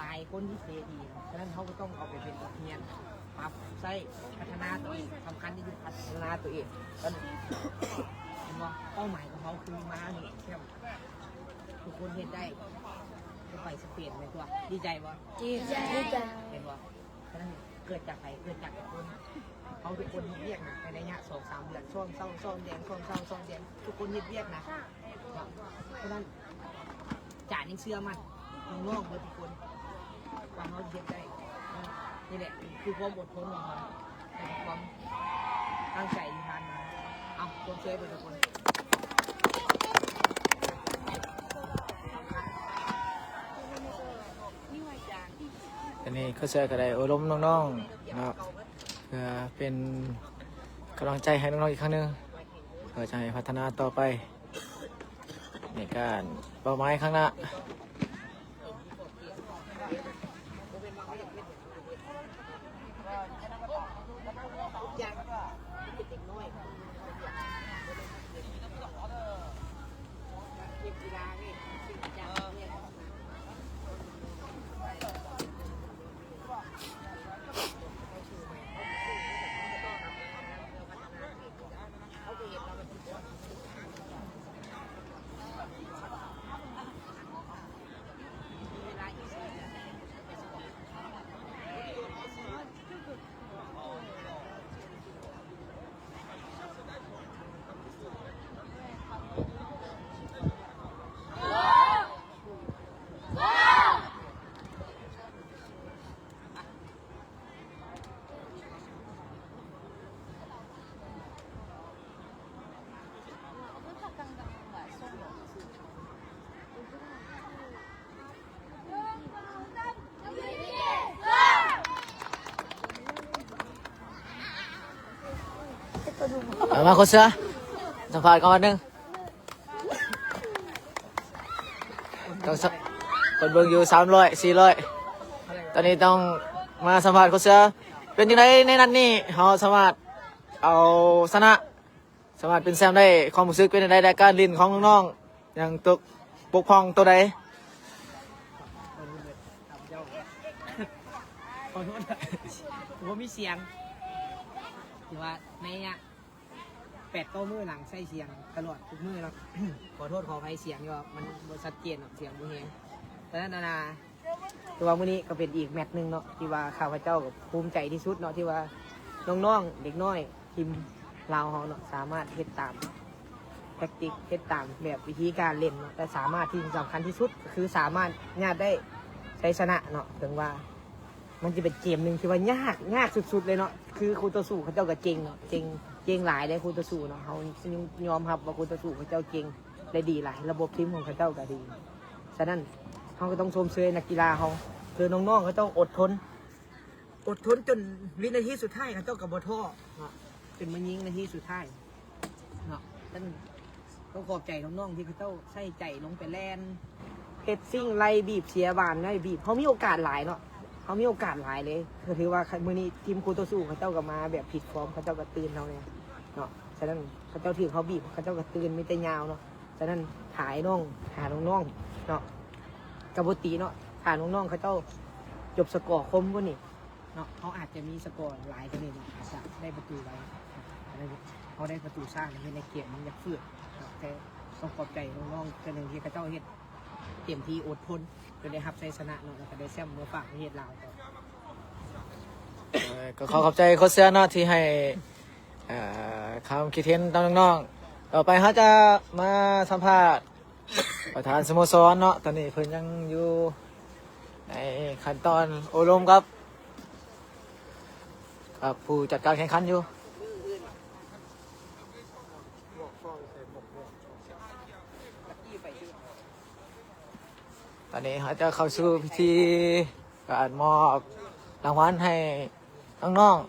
ลายคนที่เซดีฉะนั้นเขาก็ต้องเอาไปเป็นบทเรียนปรับใช้พัฒนาตัวเองสำคัญที่สุดพัฒนาตัวเองก็เห็นว่าเป้าหมายของเขาคือมาเนี่ยแค่ทุกคนเห็นได้จะไปสเปนในตัวดีใจบ่ดีใจเห็นว่าฉะนั้นเกิดจากใครเกิดจากคนเขาทุกคนเรียกนะในระยะ2-3 เดือนช่วงเศร้าแดงช่วงเศร้าแดงทุกคนเรียกนะเพราะนั้นจ่ายังเชื่อมั่นน้องๆทุกคนว่าเขาเรียกได้นี่แหละคือความอดทนของเขาความตั้งใจที่ทานมาเอาความช่วยทุกคน อันนี้เขาเชื่อก็ได้อบรมน้องๆเนาะเพื่อเป็นกำลังใจให้น้องๆอีกครั้งหนึงเพื่อจะให้พัฒนาต่อไปในการเป้าหมายข้างหน้า มาคนเสือสัมภาษณ์ก่อนนึงต้องคนเบิ่งอยู่300-400ตอนนี้ต้องมาสัมภาษณ์คนเสือเป็นยังไงในนัดนี้เราสามารถเอาชนะสามารถเป็นแชมป์ได้ความรู้สึกเป็นยังไงในการเล่นของน้องๆอย่างตกปกป้องตัวใด ขอโทษผมมีเสียงถือว่าในเนี่ย8-9 มื้อหลังใส่เสียงตลอดทุกมื้อแล้ว ขอโทษขออภัยเสียงว่ามันบ่ชัดเจนเนาะเสียงบ่แฮงแต่นั้นนาตัวมื้อนี้ก็เป็นอีกแมตช์นึงเนาะที่ว่าข้าพเจ้าก็ภูมิใจที่สุดเนาะที่ว่าน้องๆเด็กน้อยทีมลาวเฮาเนาะสามารถเฮ็ดตามแทคติกเฮ็ดตามแบบวิธีการเล่นเนาะแต่สามารถที่สำคัญที่สุดคือสามารถญาติได้ชัยชนะเนาะถึงว่ามันจะเป็นเกมหนึ่งที่ว่ายากสุดๆเลยเนาะคือคู่ต่อสู้เขาเจ้าก็เก่งเนาะเก่งหลายได้คู่ต่อสู้เนาะเขายอมรับว่าคู่ต่อสู้เขาเจ้าเก่งได้ดีหลายระบบทีมของเขาเจ้าก็ดีฉะนั้นเขาก็ต้องชมเชยนักกีฬาเขาคือน้องๆเขาต้องอดทนจนวินาทีสุดท้ายเขาเจ้ากับบ่ท้อเนาะเป็นมันยิงนาทีสุดท้ายเนาะฉะนั้นต้องขอบใจน้องๆที่เขาเจ้าใส่ใจลงไปแลนเฮ็ดซิ่งไล่บีบเสียบานไล่บีบเขามีโอกาสหลายเนาะเขามีโอกาสหลายเลยถือว่ามื้อนี้ทีมคู่ต่อสู้เขาเจ้าก็มาแบบผิดฟอร์มเขาเจ้าก็ตื่นเขาเนี่ยเนาะฉะนั้นเขาเจ้าถือเขาบีบเขาเจ้าก็ตื่นไม่แต่ยาวเนาะฉะนั้นหาน้องเนาะกับปกติเนาะหาน้องเขาเจ้าจบสกอร์คมกว่านี่เนาะเขาอาจจะมีสกอร์หลายกว่านี้เนาะอาจจะได้ประตูไว้เขาได้ประตูสร้างในเกมมันอยากฝืดแต่ต้องขอบใจน้องๆกันหนึ่งที่เขาเจ้าเฮ็ดเต็มที่อดทนจนได้รับชัยชนะเนาะแล้วก็ได้แชมป์มาฝากประเทศลาวก็ขอขอบใจโค้ชเสือเนาะที่ให้คำคิดเห็นต่อน้องๆต่อไปเขาจะมาสัมภาษณ์ประธานสโมสรเนาะตอนนี้เพิ่นยังอยู่ในขั้นตอนอบรมกับผู้จัดการแข่งขันอยู่ตอนนี้เขาจะเข้าสู่พิธีการมอบรางวัลให้น้องๆ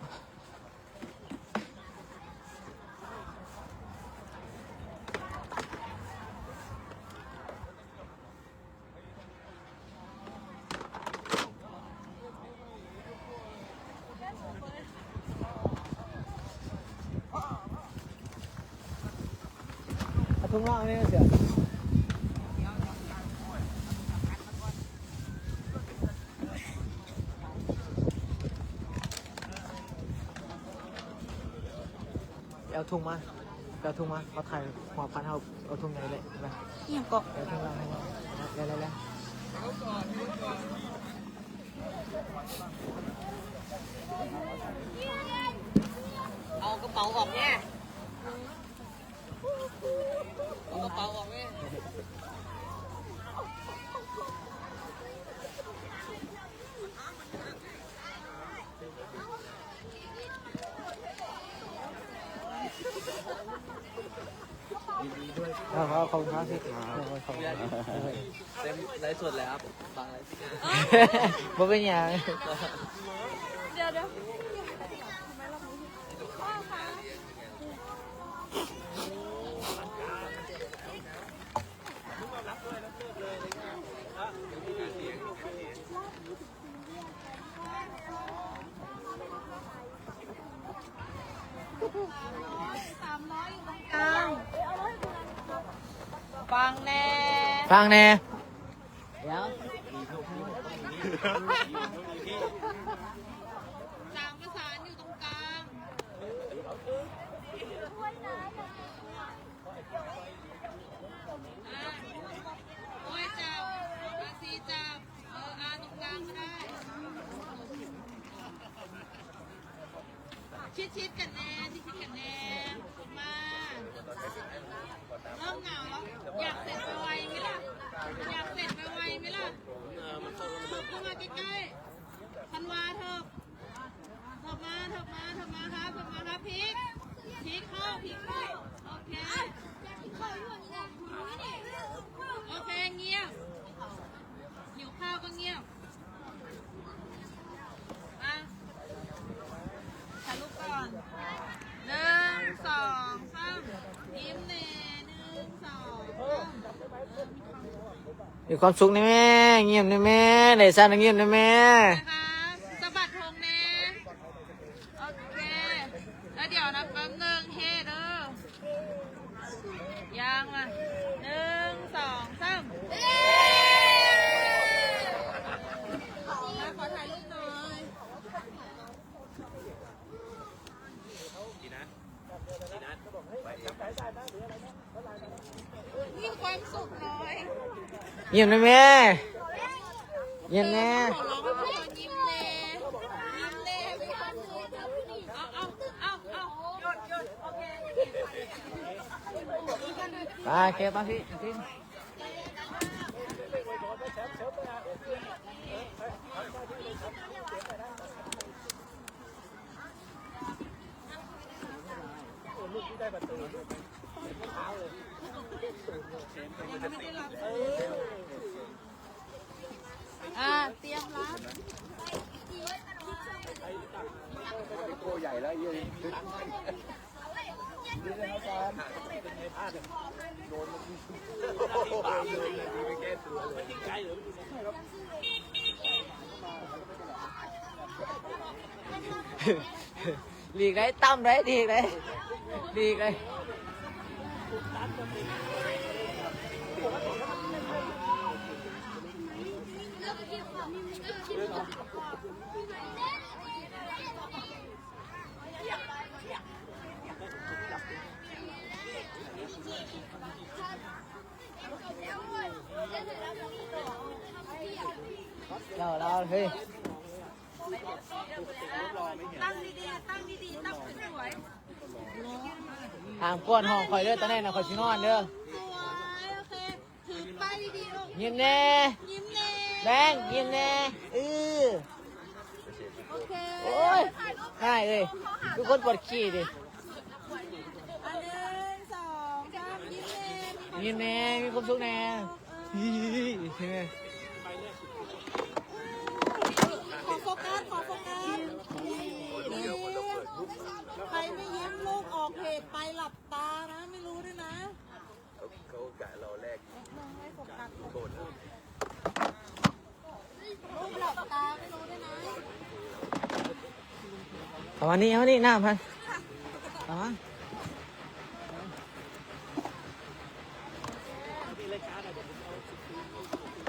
ทุ่งล่างนี่เสือ ทุ่งมาเขาถ่ายหัวพันเขาเอาทุ่งไหนเลยไป เอี่ยงเกาะ เอาทุ่งล่างให้มาแล้วเอากระเป๋าออกเนี่ยเอากระเป๋าออกเนี่ย ขอบคุณครับพี่ขอบคุณ เต็มไลฟ์สดเลยครับฟังไลฟ์ บ่เป็นหยัง เดี๋ยว ฟังแน่ ฟังแน่ เดี๋ยว สามประสานอยู่ตรงกลางโอ้ยจับอาซีจับอาตรงกลางก็ได้ชิดกันแน่ชิดกันแน่มาเริ่มเหงาแล้วอยากเสร็จไวไหมล่ะอยากเสร็จไวไหมล่ะเข้ามาใกล้ๆธันวาเถอะมาครับพริกเข้าโอเคเงียบหิวข้าวก็เงียบอ่ะถ่ายรูปก่อน1 2 3ยิ้มเน่1 2 มีความสุขนะแม่เงียบนะแม่ได้ซ่าเงียบนะแม่ นะคะสะบัดธงแน่โอเคแล้วเดี๋ยวนะแป๊บนึงเฮ้เด้อยางอ่ะ1 2 3ขอถ่ายรูปหน่อยมีความสุขหน่อย เงียบนะแม่เงียบแน่ ขอร้องให้พ่อยิ้มแน่ไปค่ะเอาหยุดโอเค ไปเก็บมาพี่ทิ้ง เตรียมรับ ตัวใหญ่แล้วเยอะ หลีกได้ตั้มได้ดีเลยหลีกเลยเราเฮ้ย ตั้งดีๆตั้งสวย ทางก้นห้องคอยเด้อตอนนี้นะคอยชินอนเด้อ ๆสวยโอเคถือป้ายดีๆลูก ยิ้มแน่ ยิ้มแน่ แบงค์ยิ้มแน่โอเค โอ้ยง่ายเลยทุกคนปวดขี้ดิ 1 2 3ยิ้มแน่ ยิ้มแน่มีความสุขแน่ฮิใช่ไหม ขอโฟกัสใครไม่ยิ้มลูกออกเพจไปหลับตานะไม่รู้ด้วยนะเขากะเราแรกให้โฟกัสลูกหลับตาไม่รู้ด้วยนะ เอาวันนี้หน้าพันเอามา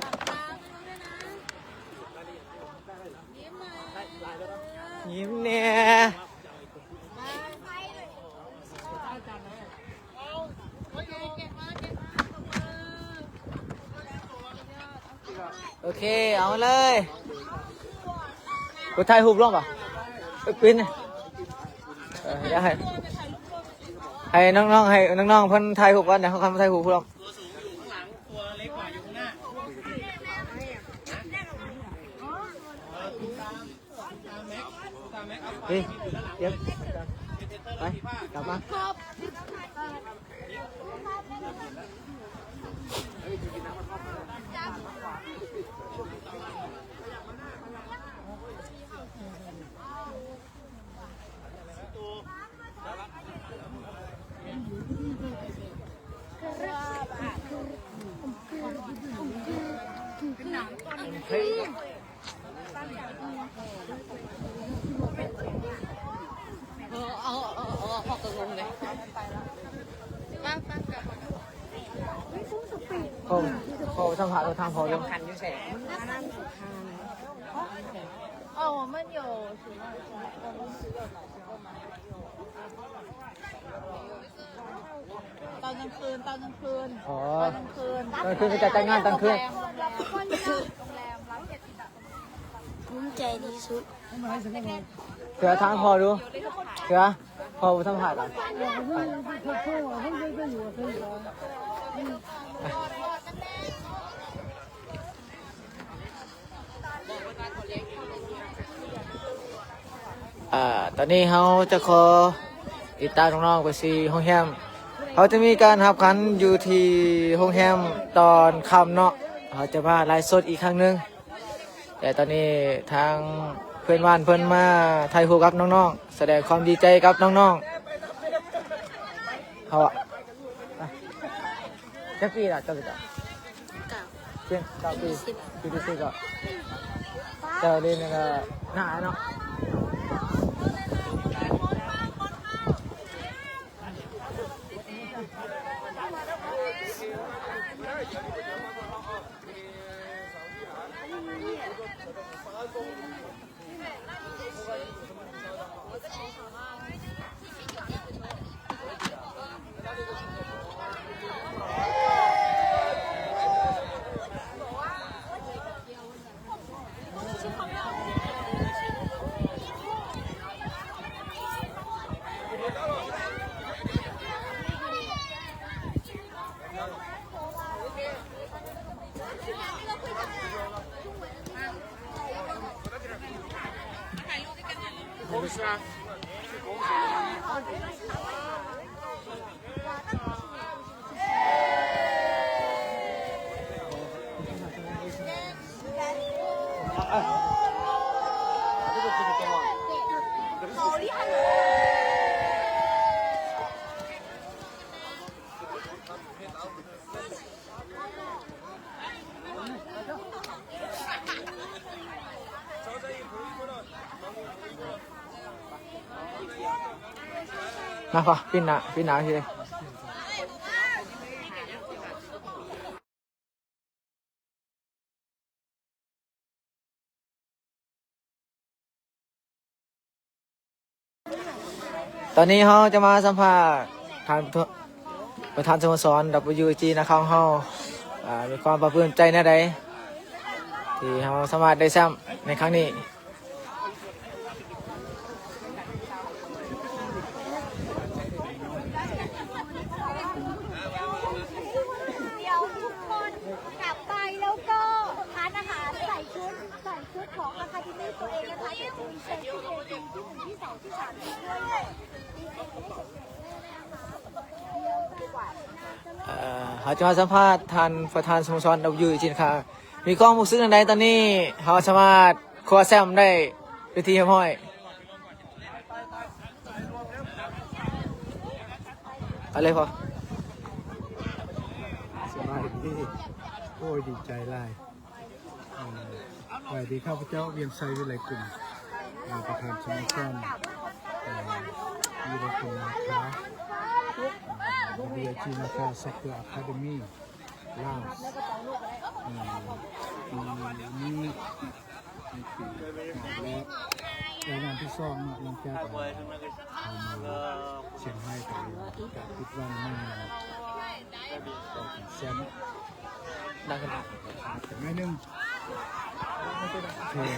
หลับตาไม่รู้ด้วยนะยิ้มมา ยิ้มแน่ ไป โอเคเอามาเลยกูถ่ายรูปร่วมป่ะปิ้นอยากให้น้องๆให้น้องๆเพิ่นถ่ายรูปกันเดี๋ยวเขาทำถ่ายรูปพวกเราเฮ้ยเดี๋ยวไปกลับมาพอสัมผัสเราทางพอยังคันอยู่ใช่哦，我们有什么？ตอนกลางคืนตอนกลางคืน อ๋อ ตอนกลางคืน ตอนคืนก็จะแต่งงานตอนคืน ภูมิใจที่สุด เสือทางพอดูเสือพอสัมผัสอ่ะตอนนี้เขาจะขอติดตามน้องๆไปซีห้องแฮมเขาจะมีการหับขันอยู่ที่ห้องแฮมตอนค่ำเนาะเขาจะมาไลฟ์สดอีกครั้งหนึงแต่ตอนนี้ทางเพื่อนบ้านเพื่อนมาไทยฮูกับน้องๆแสดงความดีใจกับน้องๆเขาอะแค่ปีละเจ้าเจ้าเพียง9 ปีปีที่4ก็เจ้าเรียนก็หน้าเนาะมาปะพี่หนาทีตอนนี้เขาจะมาสัมภาษณ์ทางประธานสโมสร WG นะครับเขามีความปลื้มใจในใดที่เขาสามารถได้แชมป์ในครั้งนี้เดี๋ยวทุกคนกลับไปแล้วก็ทานอาหารใส่ชุดของอาคาเดมี่ตัวเองนะคะเดี๋ยวจะมีเชิญที่1ที่2ที่3ด้วยเขาจะมาสัมภาษณ์ท่านประธานสโมสร WG นะครับมีความรู้สึกในใดตอนนี้เขาสามารถคว้าแชมป์ได้ด้วยทีเรียบร้อยอะไรพอ สบายดีโอ้ยดีใจหลายสวัสดีข้าพเจ้าเวียงไซวิไลกลุ่มประธานสโมสรวิไลกลุ่มนะคะWG นะคะซ็อกเกอร์อะคาเดมี่ลาวมีรายงานที่ซ่องหลังจากเชียงรายกับคิดวันมาแซม ดังกัน ไม่นึง เชื่อ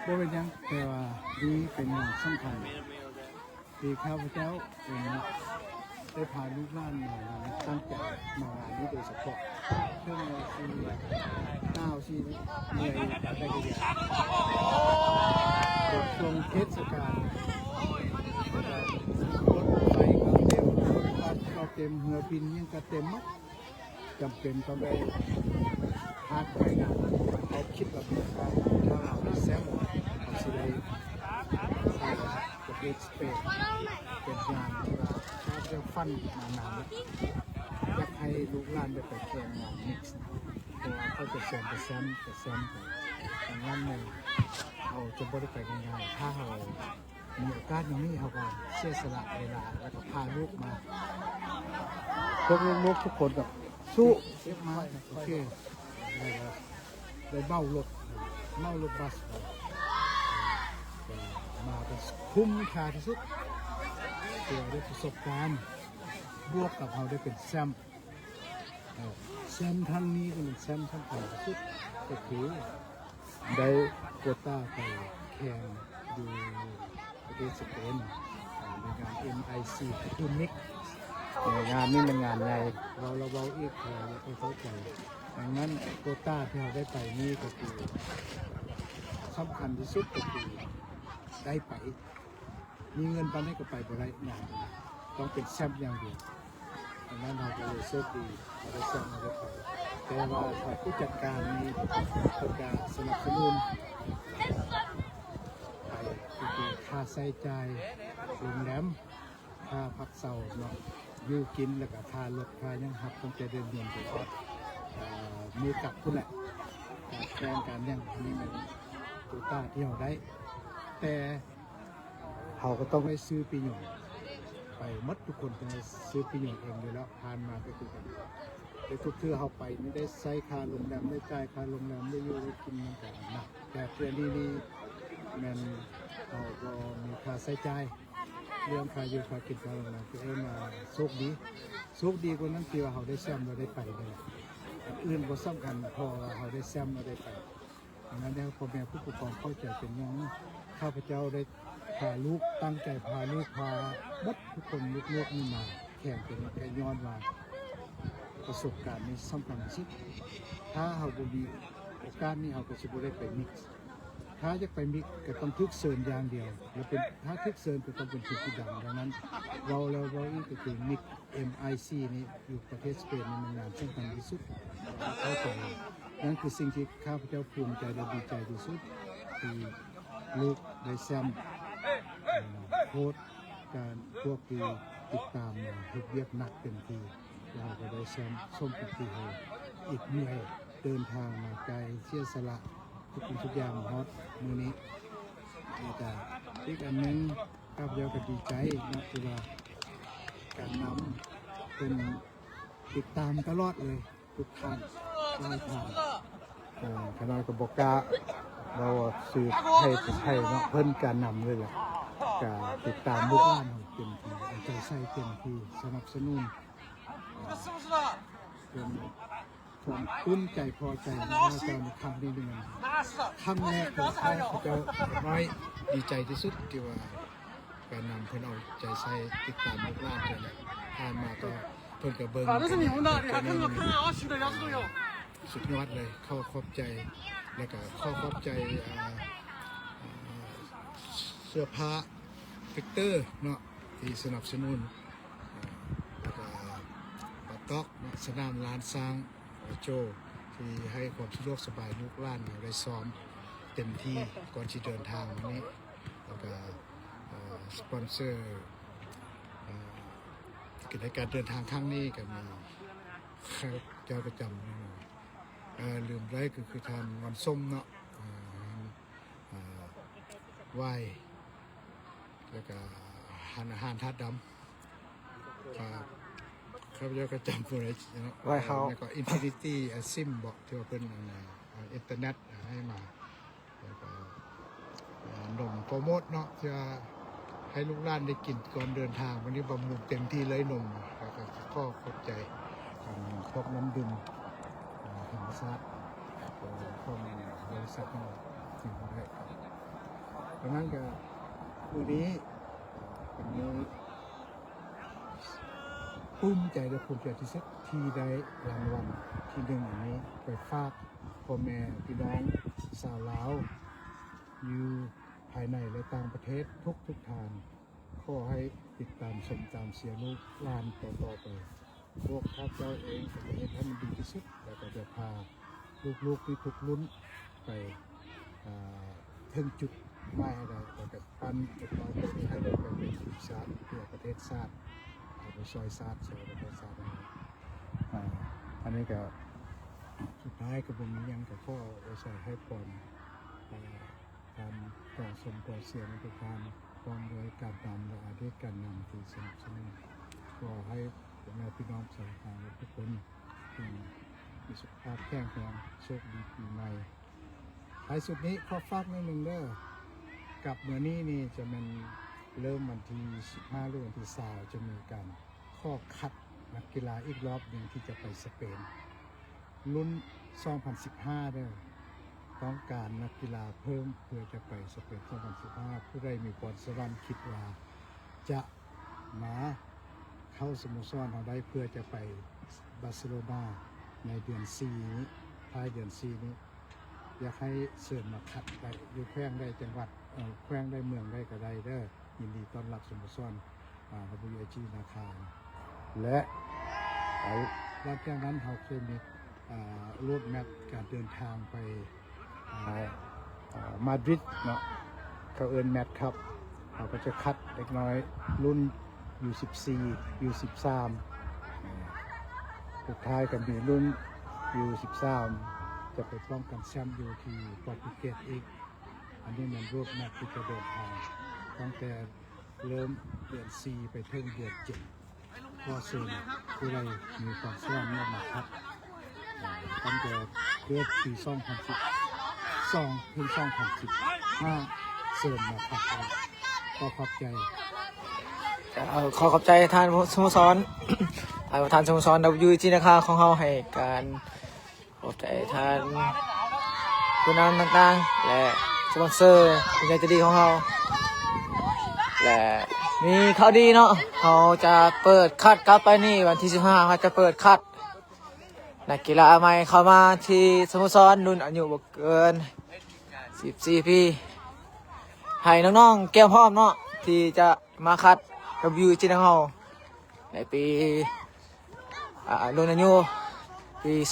บ่เป็นหยังแต่ว่านี่เป็นอย่างสำคัญที่ข้าพเจ้าเองได้พาลูกหลานมาตั้งใจมางานนี้โดยเฉพาะเรื่องในชีวิตก้าวชีวิตเหนื่อยอะไรก็อย่างช่วงเทศกาลรถไฟก็เต็มรถบัสก็เต็มเรือบินยังก็เต็มหมดจำเป็นต้องไปพาไปงานเอาคิดแบบนี้ครับถ้าเราได้แซมเอาสิได้ใส่กับเอ็กซ์เพรสเป็นงานที่ว่าชาติจะฟันนานๆอยากให้ลูกหลานได้ไปแข่งงานมิกซ์เพราะว่าเขาจะแซมไปดังนั้นเนี่ยเราจะบ่ได้ไปง่ายๆถ้าเรามีโอกาสอย่างนี้เขาก็เสียสละเวลาแล้วก็พาลูกมาพวกลูกทุกคนกับสู้เรียกมาโอเคได้เมารถบัสมาเป็นคุ้มค่าที่สุดเพื่อได้ประสบการณ์บวกกับเขาได้เป็นแซมทั้งนี้ก็เป็นแซมทั้งที่สุดก็คือได้โควต้าไปแข่งดูประเทศสเปนในงาน MIC คือมิกงานนี้เป็นงานใหญ่เราอีกเราเข้าใจดังนั้นโควต้าที่เราได้ไปนี่ก็คือสำคัญที่สุดก็คือได้ไปมีเงินตอนนี้ก็ไปบ่ได้งานต้องเป็นแซมอย่างเดียวดังนั้นเราก็เลยโชคดีเราได้แซมเราได้ไปแต่ว่าผู้จัดการนี้ผู้การสนับสนุนไปคือค่าใช้จ่ายโรงแรมค่าพักเสาเนาะอยู่กินแล้วก็ค่ารถค่ายังหักตั้งแต่เดือนไปมือกลับคุณแหละแทนการยังนี่มันโควต้าที่เราได้แต่เขาก็ต้องไปซื้อปีหยงไปมัดทุกคนจะซื้อปีหยงเองอยู่แล้วผ่านมาไปคุยกันแต่ทุกเทื่อเขาไปไม่ได้ใช้ค่าโรงแรมได้จ่ายค่าโรงแรมได้อยู่ได้กินมันกันนะแต่เพื่อนนี่แมนเขาก็มีค่าใช้จ่ายเรื่องค่าอยู่ค่ากินค่าโรงแรมคือมาโชคดีกว่านั้นที่ว่าเขาได้แซมเราได้ไปเลยอันอื่นก็สำคัญพอเขาได้แซมเราได้ไปดังนั้นแล้วพ่อแม่ผู้ปกครองเข้าใจเป็นอย่างนี้ข้าพเจ้าได้พาลูกตั้งใจพาลูกพาบัดทุกคนลูกนี่มาแข่งเป็นแข่ย้อนมาประสบการณ์นี้สำคัญที่สุดถ้าเขาบุมีโอกาสนี้เขาก็จะได้ไปมิกซ์ถ้าจะไปมิกซ์ก็ต้องทึกเซิร์นอย่างเดียวแล้วเป็นถ้าทึกเซิร์นก็ต้องเป็นทึกที่ดังดังนั้นเราอีกก็คือมิก MIC นี้อยู่ประเทศสเปนมันงานสำคัญที่สุดเข้าใจนั่นคือสิ่งที่ข้าพเจ้าภูมิใจและดีใจที่สุดที่ลูกได้แซมโค้ชการพวกที่ติดตามทุกเวียกหนักเต็มที่เราก็ได้แซมส้มปีกให้อีกเหนื่อยเดินทางมาไกลเสียสละทุกอย่างฮอตมือนี้แต่อีกอันนึงข้าพเจ้าก็ดีใจนะคือว่าการนำเป็นติดตามตลอดเลยทุกท่านได้ผ่านขณะกับบอกกาเราสื่อให้เนาะเพิ่นการนำเลยแหละการติดตามลูกหลานของเต็มที่เอาใจใส่เต็มที่สนับสนุนเป็นความภูมิใจพอใจในตอนครั้งนี้เป็นครั้งแรกของข้าพเจ้าน้อยดีใจที่สุดที่ว่าการนำเพิ่นเอาใจใส่ติดตามลูกหลานเพิ่นผ่านมาก็เพิ่นกับเบิ้งสุดยอดเลยเข้าขอบใจแล้วก็เข้าขอบใจเสื้อผ้าฟิกเตอร์เนาะที่สนับสนุนแล้วก็ปาต๊อกสนามลานซางโจที่ให้ความสะดวกสบายลูกหลานได้ซ้อมเต็มที่ก่อนที่เดินทางวันนี้แล้วก็สปอนเซอร์กิจการเดินทางครั้งนี้ก็มีเจ้าประจำลืมได้ก็คือทานวันส้มเนาะไหว้แล้วก็อาหารธาตุดำข้าพเจ้าก็จำตัวเลยไหว้เขาแล้วก็อินฟินิตี้ซิมบอกที่ว่าเป็นอินเทอร์เน็ตให้มาแล้วก็นมโปรโมทเนาะจะให้ลูกหลานได้กินก่อนเดินทางวันนี้บำรุงเต็มที่เลยนมแล้วก็ขอบใจพวกน้ำดื่มธรรมชาติ ของบริษัทเราถึงได้ดังนั้นก็มือนี้เป็นมือภูมิใจและภูมิใจที่สุดที่ได้รางวัลที่หนึ่งอันนี้ไปฝากพ่อแม่พี่น้องชาวลาวอยู่ภายในและต่างประเทศทุกทางขอให้ติดตามชมตามเสียลูกหลานต่อไปพวกข้าเจ้าเองก็จะให้มันดีที่สุดแล้วก็จะพาลูกๆที่ทุกรุ่นไปถึงจุดหมายให้ได้แล้วก็ปั้นจุดหมายตรงนี้ให้ได้ไปเป็นทีมชาติเพื่อประเทศชาติไปช่วยชาติช่วยประเทศชาติอันนี้ก็สุดท้ายก็บ่มีหยังกับพ่อไว้ใส่ให้พรการต่อสมต่อเสียในทุกการพร้อมด้วยการนำและอาชีพการนำที่สนับสนุนขอให้แม่พี่น้องชาวไทยทุกคนมีสุขภาพแข็งแรงโชคดีปีใหม่ท้ายสุดนี้ขอฝากนิดนึงเด้อกับเมื่อนี้นี่จะเป็นเริ่มวันที่15หรือวันที่20จะมีการข้อคัดนักกีฬาอีกรอบหนึ่งที่จะไปสเปนรุ่น 2015 เด้อต้องการนักกีฬาเพิ่มเพื่อจะไปสเปน 2015 ผู้ใดมีพรสวรรค์คิดว่าจะมาเข้าสโมสรเราได้เพื่อจะไปบาร์เซโลนาในเดือน4นี้ท้ายเดือน4นี้อยากให้เสริมมาคัดได้อยู่แขวงได้จังหวัดแขวงได้เมืองได้ก็ได้เด้อยินดีต้อนรับสโมสรWIG นาคาและหลังจากนั้นเราเคยมีรูดแมพการเดินทางไปมาดริดเนาะเขาเอิ้นแมทครับเราก็จะคัดเล็กน้อยรุ่น U14 U13 สุดท้ายก็มีรุ่น U13 จะไปป้องกันแชมป์อยู่ที่โปรตุเกสอีกอันนี้มันรูปแมพที่จะเดินทางตั้งแต่เริ่มเดือน4ไปถึงเดือน7ก็ซึ่งผู้ใดมีความสามารถมาคัดตั้งแต่เกิดปี 2012 ถึง 2015 เสริมมาคัดก็ขอบใจ ขอขอบใจทานสโมสร ทานสโมสร WIG นะคะของเราให้การขอบใจทานผู้นำต่างๆและสปอนเซอร์ผู้ใหญ่ใจดีของเราและมีข่าวดีเนาะเขาจะเปิดคัดกลับไปนี่วันที่15เขาจะเปิดคัดนักกีฬาใหม่เข้ามาที่สโมสรรุ่นอายุบ่เกิน14 ปีให้น้องๆแก้มพร้อมเนาะที่จะมาคัดWIG ของเราในปีรุ่นอายุปี 2015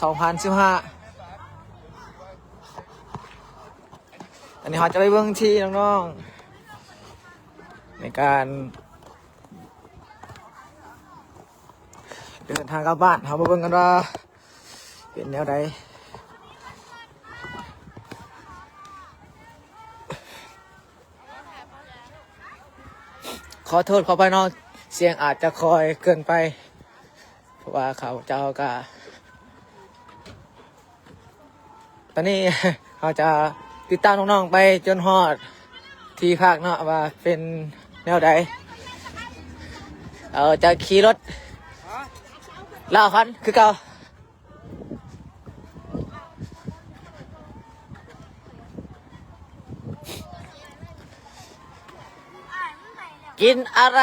อันนี้เราจะไปเบิ่งที่น้องๆในการเดินทางกลับบ้านเรามาเบิ่งกันว่าเป็นแนวใดขอโทษขอไปน้องเสียงอาจจะคอยเกินไปเพราะว่าเขาเจ้าก็ตอนนี้ เขาจะติดตามน้องๆไปจนฮอดที่พักเนาะว่าเป็นแนวใดจะขี่รถล่าพันคือเก่ากินอะไร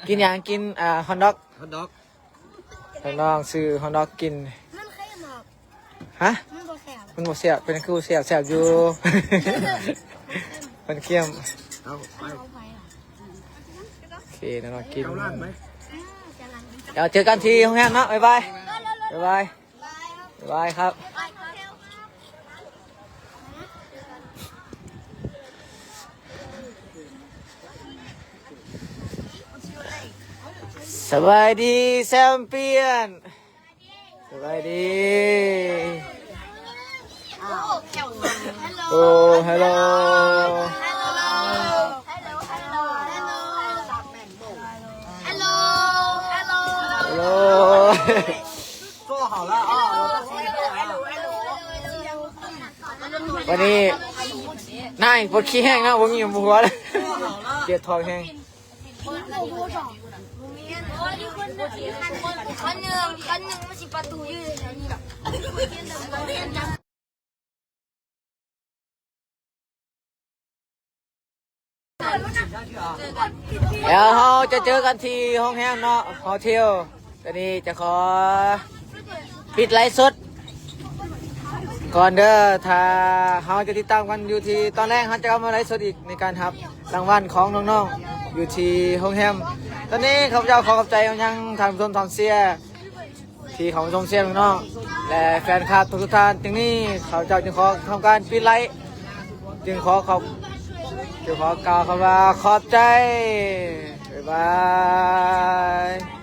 กินอย่างกินฮอนด็อกน้องซื้อฮอนด็อกกิน มันเค็มหรอก ฮะ มันบ่แสบ มันบ่เสียบเป็นคือเสียบอยู่ มันเค็ม เอาไปอ่ะ โอเคน้องๆกิน จะรัน เดี๋ยวเจอกันที่ห้องแรมนะบ๊ายบายบ๊ายบายบ๊ายบายครับสบายดีแชมเปี้ยนสบายดีโอ้ฮัลโหลฮัลโหลวันนี้นายปวดขี้แห้งนะวันนี้หัวเลยเกลียดทองแห้งคันหนึ่งมันสิประตูอยู่ในนี้ แล้วเราจะเจอกันที่ห้องแฮมเนาะฮอเทลตอนนี้จะขอปิดไลฟ์สดก่อนเด้อถ้าเราจะติดตามกันอยู่ที่ตอนแรกเราจะเอามาไลฟ์สดอีกในการทับรางวัลของน้องๆอยู่ที่ห้องแฮมตอนนี้ข้าพเจ้าขอขอบใจยังทางผู้ชมทางเสียที่ของชมเสียน้องๆและแฟนคลับทุกท่านจึงนี้ข้าพเจ้าจึงขอทำการปิดไลฟ์จึงขอกล่าวคำว่าขอบใจบ๊ายบาย